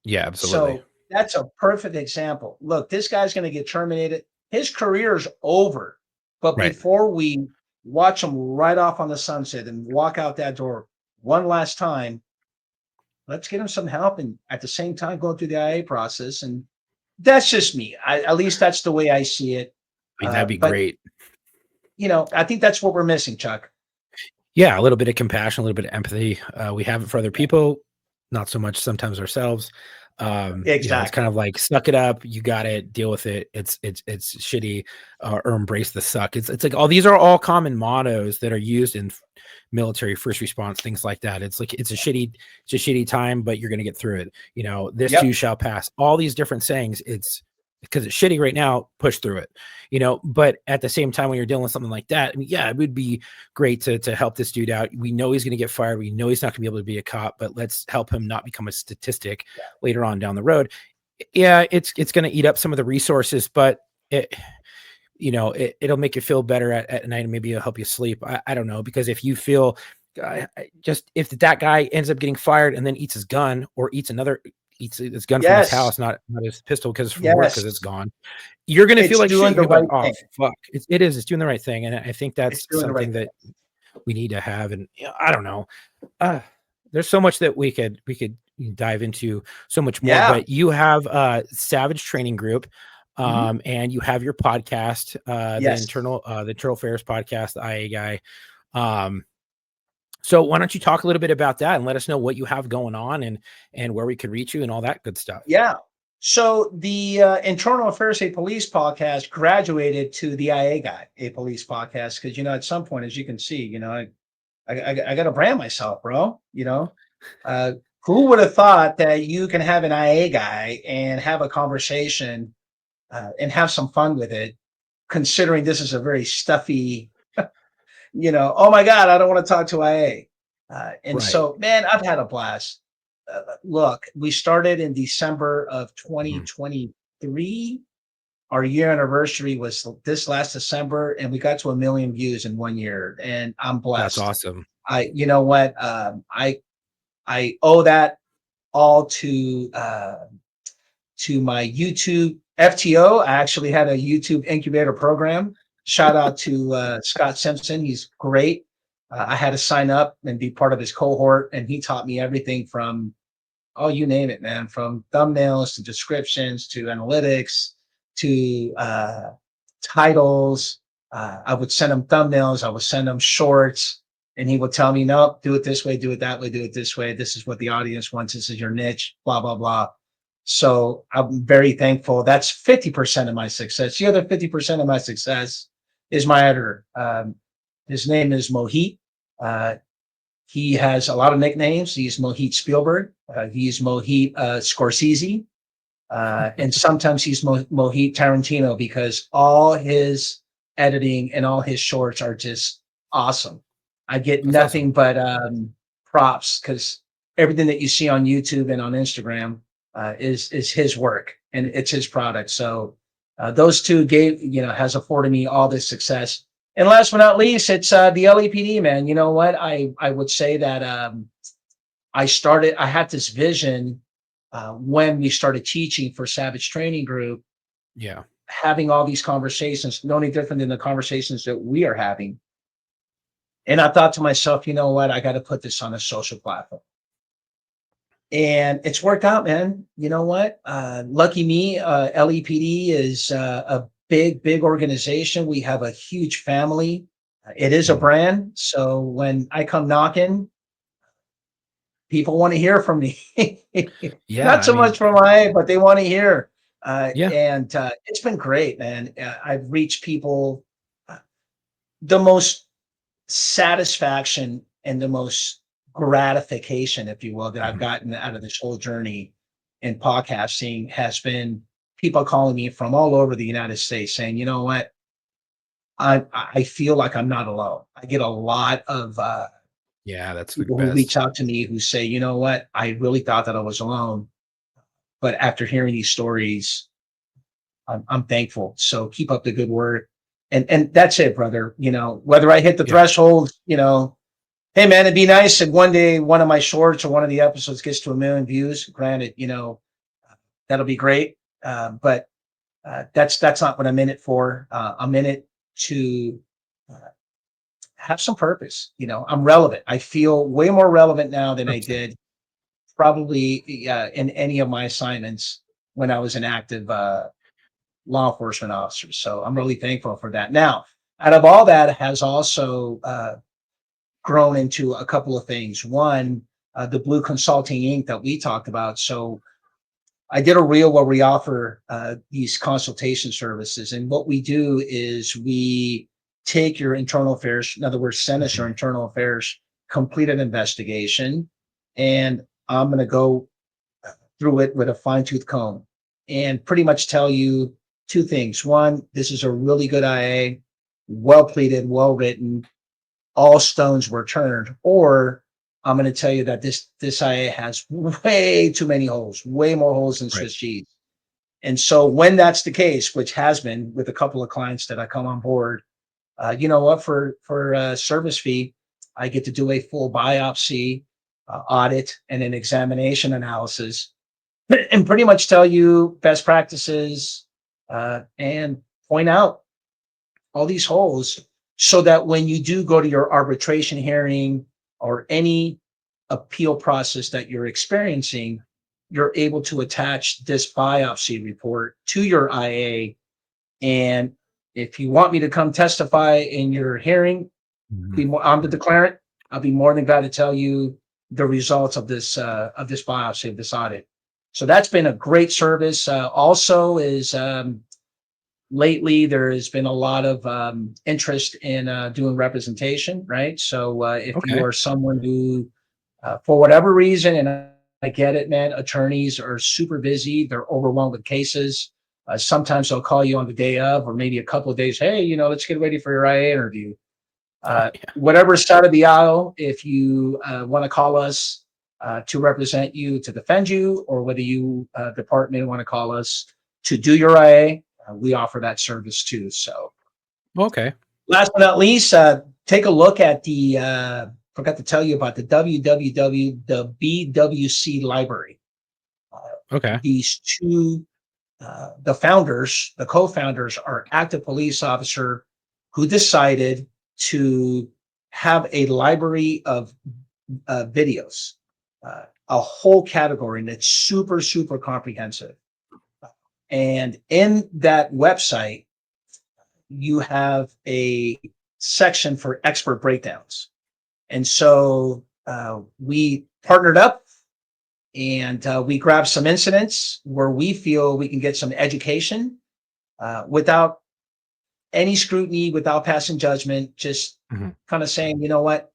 Yeah, absolutely. So that's a perfect example. Look, this guy's going to get terminated. His career is over. But Right. before we watch him right off on the sunset and walk out that door one last time, let's get him some help and at the same time go through the IA process. And that's just me. At least that's the way I see it. I mean, that'd be But great. I think that's what we're missing, Chuck. Yeah, a little bit of compassion, a little bit of empathy. We have it for other people, not so much sometimes ourselves. It's kind Exactly. of like suck it up, you got it, deal with it. It's shitty, or embrace the suck. It's like all these are all common mottos that are used in military first response, things like that. It's like it's a shitty time, but you're gonna get through it. This too Yep. shall pass. All these different sayings. It's because it's shitty right now. Push through it. But at the same time, when you're dealing with something like that, I mean, yeah, it would be great to help this dude out. We know he's gonna get fired. We know he's not gonna be able to be a cop, but let's help him not become a statistic later on down the road. Yeah, it's going to eat up some of the resources, but it'll make you feel better at night, and maybe it'll help you sleep. I don't know, because if you feel just if that guy ends up getting fired and then eats his gun, or eats his gun from his Yes. house, not his pistol because it's from work because it's Yes. gone, you're going to feel It's like shit. doing You're the going to be like, right oh thing. fuck, it's doing the right thing, and I think It's that's doing the right something thing. that we need to have. And I don't know. Uh, there's so much that we could dive into, so much more. Yeah. But you have Savage Training Group, Mhm. and you have your podcast, Yes. the Internal Affairs podcast, the IA guy. Um, so why don't you talk a little bit about that and let us know what you have going on, and where we could reach you and all that good stuff. Yeah. So the Internal Affairs A Police podcast graduated to the IA Guy A Police podcast because at some point, as you can see, I got to brand myself, bro. Uh, who would have thought that you can have an IA guy and have a conversation and have some fun with it, considering this is a very stuffy, oh my God, I don't want to talk to IA. And Right. so, man, I've had a blast. Look, we started in December of Mhm. 2023. Our year anniversary was this last December, and we got to 1 million views in 1 year. And I'm That's blessed. awesome. You know what? I owe that all to my YouTube FTO. I actually had a YouTube incubator program. Shout out to Scott Simpson. He's great. I had to sign up and be part of his cohort, and he taught me everything from, oh, you name it, man, from thumbnails to descriptions to analytics to titles. I would send him thumbnails. I would send him shorts, and he would tell me, "No, do it this way, do it that way, do it this way. This is what the audience wants. This is your niche." Blah blah blah. So I'm very thankful. That's 50% of my success. The other 50% of my success is my editor. His name is Mohit. Uh, he has a lot of nicknames. He's Mohit Spielberg. He's Mohit Scorsese. And sometimes he's Mohit Tarantino because all his editing and all his shorts are just awesome. I get That's awesome. nothing but props because everything that you see on YouTube and on Instagram is his work and it's his product. So those two has afforded me all this success. And last but not least, it's the LAPD, man. You know what? I would say that I had this vision when we started teaching for Savage Training Group, Yeah. having all these conversations, no any different than the conversations that we are having. And I thought to myself, you know what? I got to put this on a social platform. And it's worked out, man. You know what? Lucky me, LEPD is a big organization. We have a huge family. It is a Mhm. brand. So when I come knocking, people want to hear from me. Yeah. Not I so mean, much from my, but they want to hear. yeah. And it's been great, man. I've reached people. The most satisfaction and the most gratification, if you will, that I've Mhm. gotten out of this whole journey in podcasting has been people calling me from all over the United States saying, you know what, I feel like I'm not alone. I get a lot of Yeah, that's the people who best. reach out to me who say, you know what, I really thought that I was alone, but after hearing these stories, I'm thankful. So keep up the good work. And that's it, brother. Whether I hit the Yeah. threshold, hey man, it'd be nice if one day one of my shorts or one of the episodes gets to 1 million views. Granted, that'll be great. But that's not what I'm in it for. I'm in it to uh, have some purpose. I'm relevant. I feel way more relevant now than I 100%. did probably in any of my assignments when I was an active law enforcement officer. So I'm really thankful for that. Now, out of all that has also grown into a couple of things. One, the Blue Consulting Inc. that we talked about. So I did a reel where we offer these consultation services, and what we do is we take your internal affairs, in other words, send us your internal affairs, complete an investigation, and I'm going to go through it with a fine tooth comb and pretty much tell you two things. One, this is a really good IA, well pleaded, well written, all stones were turned. Or I'm going to tell you that this IA has way too many holes, way more holes than Swiss cheese. And so when that's the case, which has been with a couple of clients that I come on board, you know what, for a service fee, I get to do a full biopsy, audit, and an examination analysis, and pretty much tell you best practices, and point out all these holes so that when you do go to your arbitration hearing or any appeal process that you're experiencing, you're able to attach this biopsy report to your IA. And if you want me to come testify in your hearing, I'm the declarant. I'll be more than glad to tell you the results of this biopsy, of this audit. So that's been a great service. Also, is lately there has been a lot of interest in doing representation, right? So if you are someone who, for whatever reason, and I get it, man, attorneys are super busy, they're overwhelmed with cases. Sometimes they'll call you on the day of, or maybe a couple of days, hey, let's get ready for your IA interview. Whatever side of the aisle, if you want to call us to represent you, to defend you, or whether you department want to call us to do your IA, we offer that service too. So, last but not least, take a look at the. Forgot to tell you about the the BWC library. These two, the founders, the co-founders, are active police officer who decided to have a library of videos, a whole category, and it's super, super comprehensive. And in that website, you have a section for expert breakdowns. And so we partnered up, and we grabbed some incidents where we feel we can get some education without any scrutiny, without passing judgment, just kind of saying, you know what?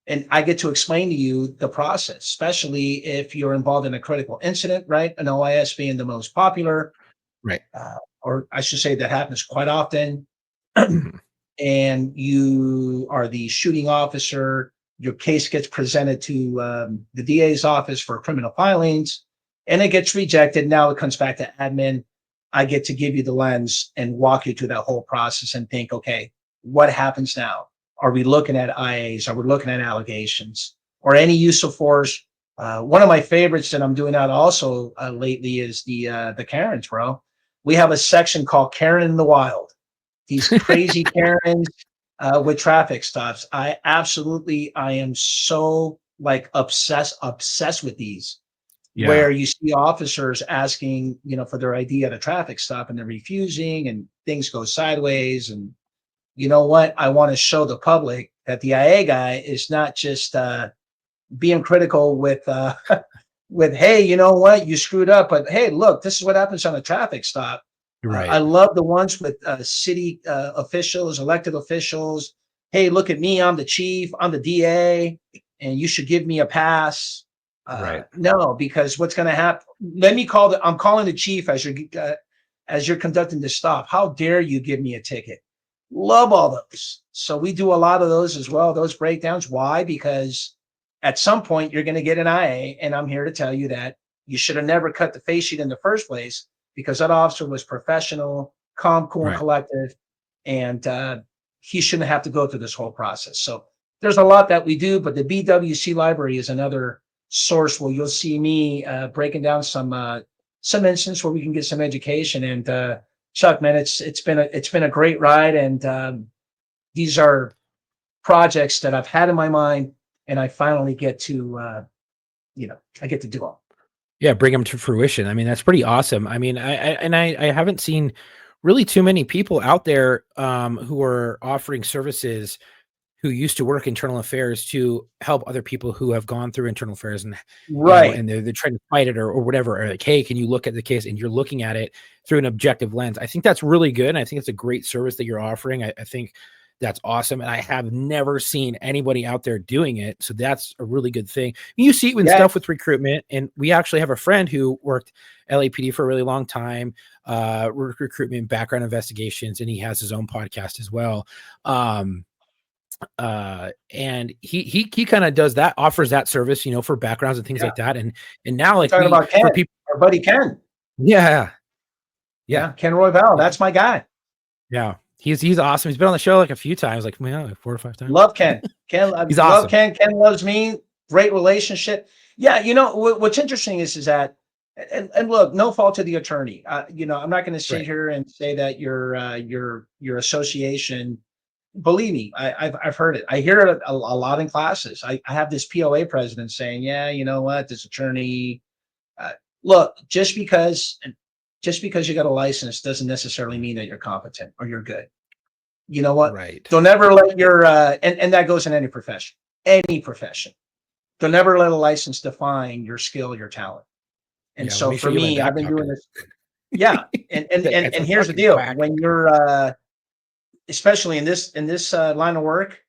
And I get to explain to you the process, especially if you're involved in a critical incident, right? An OIS being the most popular, or I should say that happens quite often. And you are the shooting officer. Your case gets presented to the DA's office for criminal filings, and it gets rejected. Now it comes back to admin. I get to give you the lens and walk you through that whole process and think, okay, what happens now? Are we looking at IAs? Are we looking at allegations or any use of force? One of my favorites that I'm doing out also lately is the Karens, bro. We have a section called Karen in the Wild. These crazy Karens with traffic stops. I am so like obsessed with these. Where you see officers asking, for their ID at a traffic stop, and they're refusing, and things go sideways. And you know what? I want to show the public that the IA guy is not just being critical with with, hey, you know what? You screwed up, but hey, look, this is what happens on a traffic stop. I love the ones with city officials, elected officials. Hey, look at me. I'm the chief. I'm the DA, and you should give me a pass. No, because what's going to happen? I'm calling the chief as you're conducting the stop. How dare you give me a ticket? Love all those. So we do a lot of those as well. Those breakdowns. Why? Because at some point you're going to get an IA, and I'm here to tell you that you should have never cut the face sheet in the first place, because that officer was professional, calm, cool, and collective, and he shouldn't have to go through this whole process. So there's a lot that we do, but the BWC library is another source where you'll see me breaking down some instances where we can get some education. And Chuck, man, it's been a great ride, and these are projects that I've had in my mind, and I finally get to I get to do them. Yeah, bring them to fruition. I mean, that's pretty awesome. I mean, I haven't seen really too many people out there who are offering services who used to work internal affairs to help other people who have gone through internal affairs and Right. and they're trying to fight it or whatever, or like, hey, can you look at the case, and you're looking at it through an objective lens. I think that's really good. And I think it's a great service that you're offering. I think that's awesome. And I have never seen anybody out there doing it. So that's a really good thing. You see it when Yeah. stuff with recruitment. And we actually have a friend who worked LAPD for a really long time, recruitment background investigations, and he has his own podcast as well. And he kind of does that, offers that service, for backgrounds and things Yeah. like that. And now, You're like, talking about for Ken, people, our buddy Ken. yeah, Yeah, Ken Royval. That's my guy. yeah, he's awesome. He's been on the show like a few times, like 4 or 5 times. Love Ken. Ken, I He's love awesome. Ken. Ken loves me. Great relationship. Yeah, what's interesting is that, and look, no fault to the attorney. I'm not going to sit Right. here and say that your association. Believe me, I've heard it. I hear it a lot in classes. I have this POA president saying, "Yeah, you know what? This attorney, look, just because you got a license doesn't necessarily mean that you're competent or you're good. You know what? Right. Don't ever let your and that goes in any profession. Any profession. Don't ever let a license define your skill, your talent. And Yeah, let so me show for you my me, I've back been doing pocket. this. Yeah, and That and guy's and a here's the fucking deal: quack. when you're especially in this line of work,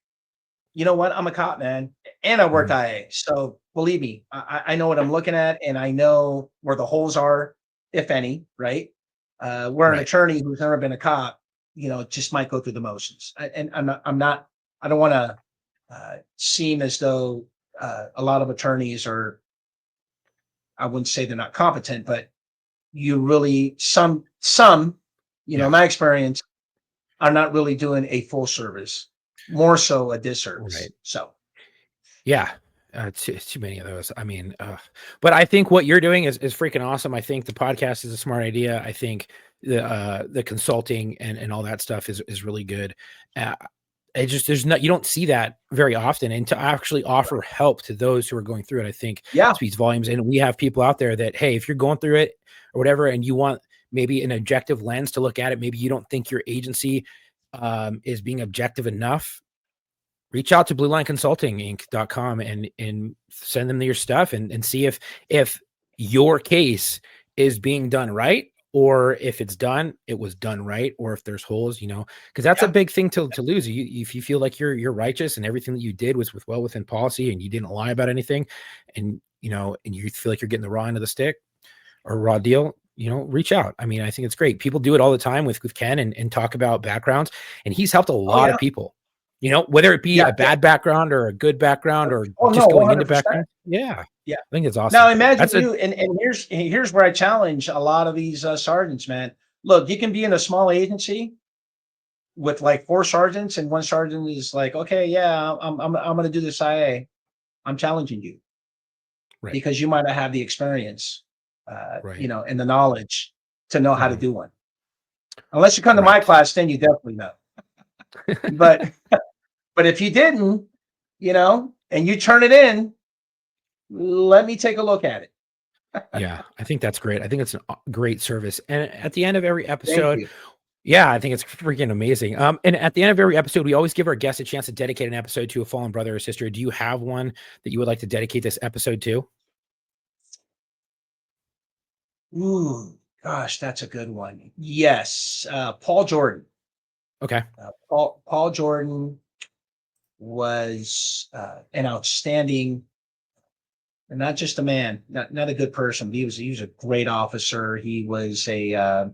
you know what? I'm a cop, man, and I worked Mhm. IA. So believe me, I know what I'm looking at, and I know where the holes are, if any. Right? Where an Right. attorney who's never been a cop, just might go through the motions. And I'm not. I don't want to seem as though a lot of attorneys are. I wouldn't say they're not competent, but you really some, in Yeah. my experience, are not really doing a full service, more so a disservice. Right. So Yeah. Too many of those. I mean, but I think what you're doing is freaking awesome. I think the podcast is a smart idea. I think the consulting and all that stuff is really good. Uh, it just you don't see that very often, and to actually offer help to those who are going through it, I think yeah, speaks volumes. And we have people out there that, hey, if you're going through it or whatever, and you want maybe an objective lens to look at it, maybe you don't think your agency is being objective enough, reach out to bluelineconsultinginc.com and send them your stuff and see if your case is being done right, or if it's done, it was done right, or if there's holes, because that's a yeah, big thing to lose. If you feel like you're righteous and everything that you did was well within policy and you didn't lie about anything, and and you feel like you're getting the raw end of the stick or raw deal, reach out. I mean, I think it's great. People do it all the time with Ken and talk about backgrounds, and he's helped a oh lot yeah, of people, whether it be yeah, a yeah. bad background or a good background or Oh no, just going into 100%. background. Yeah. I Yeah. think it's Now awesome. imagine That's a you, and here's where I challenge a lot of these sergeants, man. Look, you can be in a small agency with like four sergeants, and one sergeant is like, okay, yeah, I'm going to do this IA. I'm challenging you right, because you might not have the experience, right, and the knowledge to know how to mhm, do one. Unless you come to my right. class, then you definitely know. But but if you didn't, and you turn it in, let me take a look at it. Yeah, I think that's great. I think it's a great service. And at the end of every Thank episode, you. yeah, I think it's freaking amazing. And at the end of every episode, we always give our guests a chance to dedicate an episode to a fallen brother or sister. Do you have one that you would like to dedicate this episode to? Ooh, gosh, that's a good one. Yes, Paul Jordan. Okay. Paul Jordan was an outstanding, and not just a man, not a good person. But he was a great officer. He was a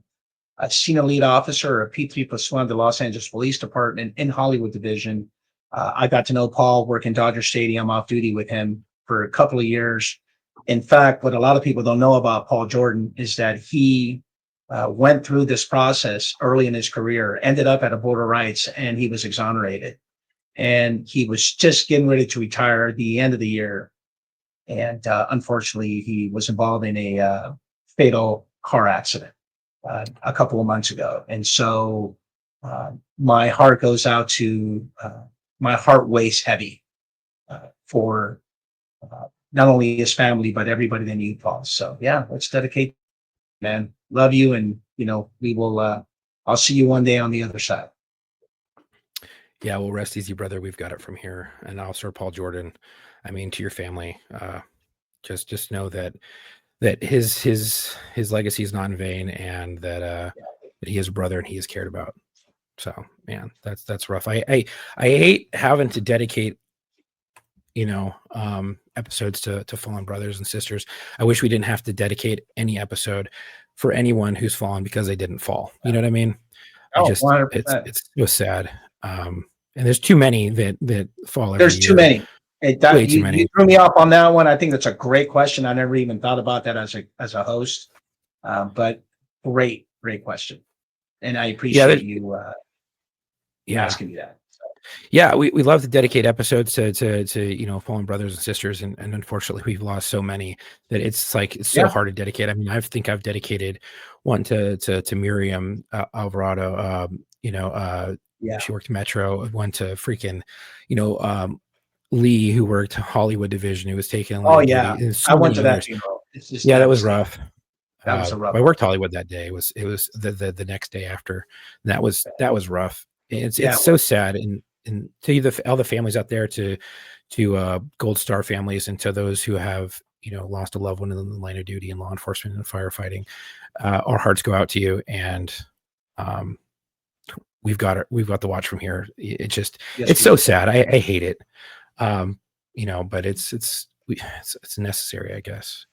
senior lead officer, a P3+1 of the Los Angeles Police Department in Hollywood Division. I got to know Paul working Dodger Stadium off duty with him for a couple of years. In fact, what a lot of people don't know about Paul Jordan is that he went through this process early in his career, ended up at a Board of Rights, and he was exonerated. And he was just getting ready to retire at the end of the year. And unfortunately, he was involved in a fatal car accident a couple of months ago. And so my heart goes out to, my heart weighs heavy for not only his family, but everybody that knew Paul. So yeah, let's dedicate, man. Love you. And, we will, I'll see you one day on the other side. Yeah, well, rest easy, brother. We've got it from here. And also, Paul Jordan, I mean, to your family, just know that his legacy is not in vain, and that he is a brother and he is cared about. So, man, that's rough. I hate having to dedicate, episodes to fallen brothers and sisters. I wish we didn't have to dedicate any episode for anyone who's fallen because they didn't fall. You know what I mean? Oh, 100%. It's so sad. And there's too many that fall every There's too year. many. Way too You many. threw me off on that one. I think that's a great question. I never even thought about that as a host. But great question. And I appreciate you asking me that. Yeah, we love to dedicate episodes to fallen brothers and sisters, and unfortunately we've lost so many that it's like it's so hard to dedicate. I mean, I think I've dedicated one to Miriam Alvarado. She worked Metro. One to freaking, Lee, who worked Hollywood division, who was taking. Oh yeah, so I went to that others. funeral. It's just That was rough. That was a rough. I worked Hollywood that day. It was the next day after. And that was rough. It's so sad, and to all the families out there, to Gold Star families, and to those who have lost a loved one in the line of duty in law enforcement and firefighting, our hearts go out to you, and we've got the watch from here. It's so sad. I hate it, but it's necessary, I guess.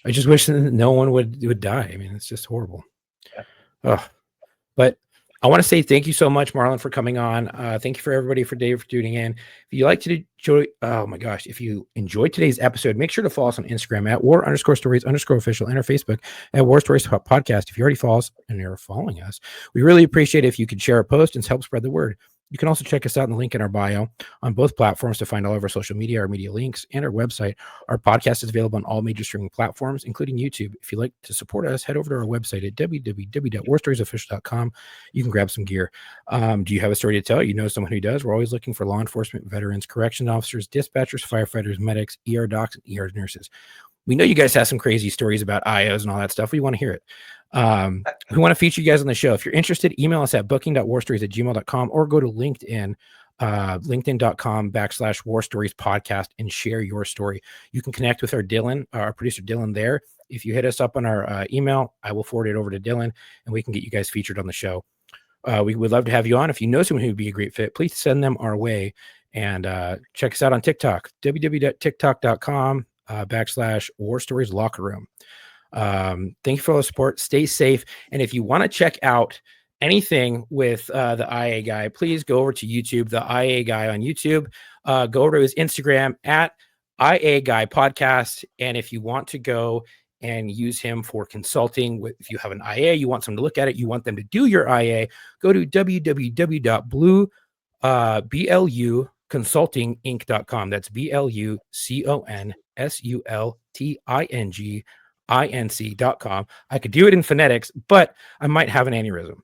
I just wish that no one would die. I mean, it's just horrible. But I want to say thank you so much, Marlon, for coming on. Thank you for everybody for tuning in. If you like to enjoy, if you enjoyed today's episode, make sure to follow us on Instagram at war_stories_official and our Facebook at War Stories Podcast. If you already follow us and you're following us, we really appreciate it if you could share a post and help spread the word. You can also check us out in the link in our bio on both platforms to find all of our social media, our media links, and our website. Our podcast is available on all major streaming platforms, including YouTube. If you'd like to support us, head over to our website at www.warstoriesofficial.com. You can grab some gear. Do you have a story to tell? You know someone who does. We're always looking for law enforcement, veterans, correction officers, dispatchers, firefighters, medics, ER docs, and ER nurses. We know you guys have some crazy stories about IOs and all that stuff. We want to hear it. We want to feature you guys on the show. If you're interested, email us at booking.warstories@gmail.com or go to LinkedIn, linkedin.com/warstoriespodcast, and share your story. You can connect with our producer Dylan there. If you hit us up on our email, I will forward it over to Dylan and we can get you guys featured on the show. We would love to have you on. If you know someone who would be a great fit, please send them our way, and check us out on TikTok, www.tiktok.com/warstoriesLockerRoom. Thank you for all the support. Stay safe. And if you want to check out anything with the IA guy, please go over to YouTube, the IA guy on YouTube. Go over to his Instagram at IA Guy Podcast. And if you want to go and use him for consulting, if you have an IA, you want someone to look at it, you want them to do your IA, go to www.bluconsultinginc.com. That's BLUCONSULTINGINC.com. I could do it in phonetics, but I might have an aneurysm.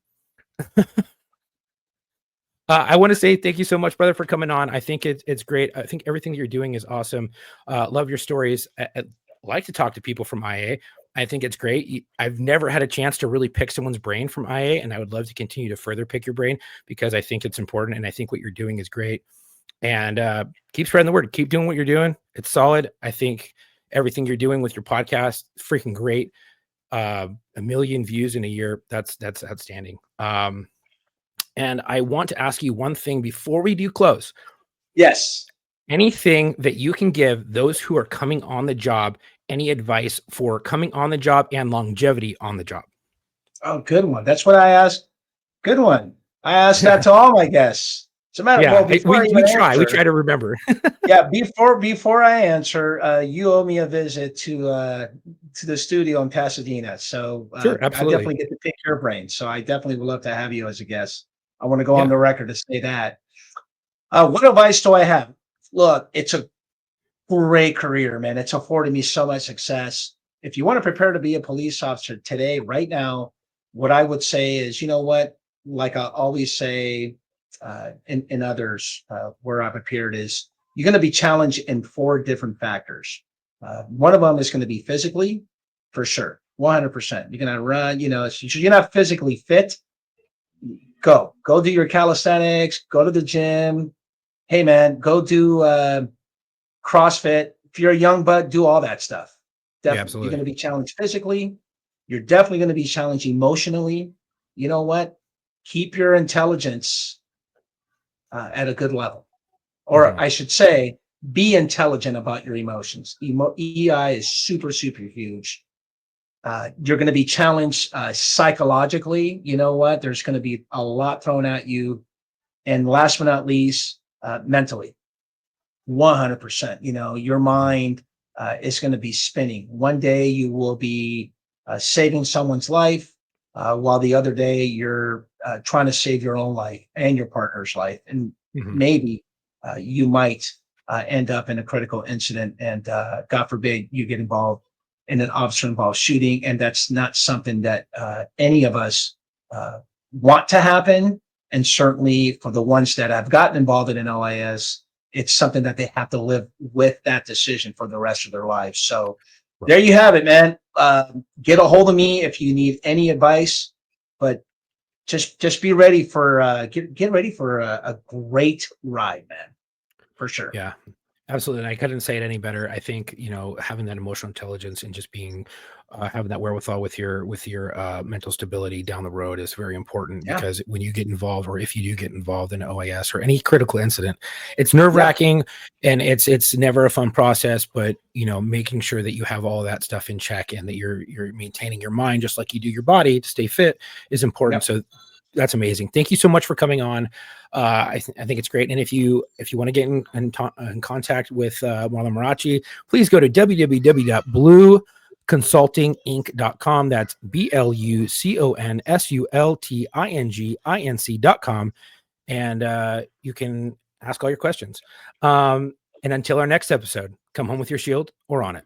I want to say thank you so much, brother, for coming on. I think it's great. I think everything that you're doing is awesome. Love your stories. I like to talk to people from IA. I think it's great. I've never had a chance to really pick someone's brain from IA, and I would love to continue to further pick your brain because I think it's important, and I think what you're doing is great. And keep spreading the word. Keep doing what you're doing. It's solid. I think everything you're doing with your podcast, freaking great. 1 million views in a year. That's outstanding. And I want to ask you one thing before we do close. Yes. Anything that you can give those who are coming on the job, any advice for coming on the job and longevity on the job? Oh, good one. That's what I asked. Good one. I asked that to all my guests. As a matter of we try to remember. Before I answer, you owe me a visit to the studio in Pasadena. So sure, absolutely. I definitely get to pick your brain. So I definitely would love to have you as a guest. I want to go on the record to say that. What advice do I have? Look, it's a great career, man. It's afforded me so much success. If you want to prepare to be a police officer today, right now, what I would say is, you know what? Like I always say in others where I've appeared is you're going to be challenged in 4 different factors. One of them is going to be physically, for sure, 100%. You're going to run, if you're not physically fit, go do your calisthenics, go to the gym. Hey man, go do CrossFit. If you're a young bud, do all that stuff. Yeah, Definitely. You're absolutely. going to be challenged physically. You're definitely going to be challenged emotionally. You know what? Keep your intelligence at a good level. Or Mhm. I should say, be intelligent about your emotions. EI is super, super huge. You're going to be challenged psychologically. You know what? There's going to be a lot thrown at you. And last but not least, mentally. 100%. You know, your mind is going to be spinning. One day you will be saving someone's life, while the other day you're trying to save your own life and your partner's life. And Mhm. maybe you might end up in a critical incident, and God forbid you get involved in an officer involved shooting. And that's not something that any of us uh, want to happen. And certainly for the ones that have gotten involved in an OIS, it's something that they have to live with that decision for the rest of their lives. So there Right. you have it, man. Get a hold of me if you need any advice, but just be ready for get ready for a great ride, man, for sure. Yeah. Absolutely. And I couldn't say it any better. I think, having that emotional intelligence and just being having that wherewithal with your mental stability down the road is very important, Yeah. because when you get involved, or if you do get involved in OAS or any critical incident, it's Yep. nerve-wracking, and it's never a fun process. But making sure that you have all that stuff in check, and that you're maintaining your mind just like you do your body to stay fit, is important. Yep. So that's amazing. Thank you so much for coming on. I think it's great. And if you want to get in contact with Marlon Marrache, please go to www.blueconsultinginc.com. That's BLUCONSULTINGINC.com. And you can ask all your questions. And until our next episode, come home with your shield or on it.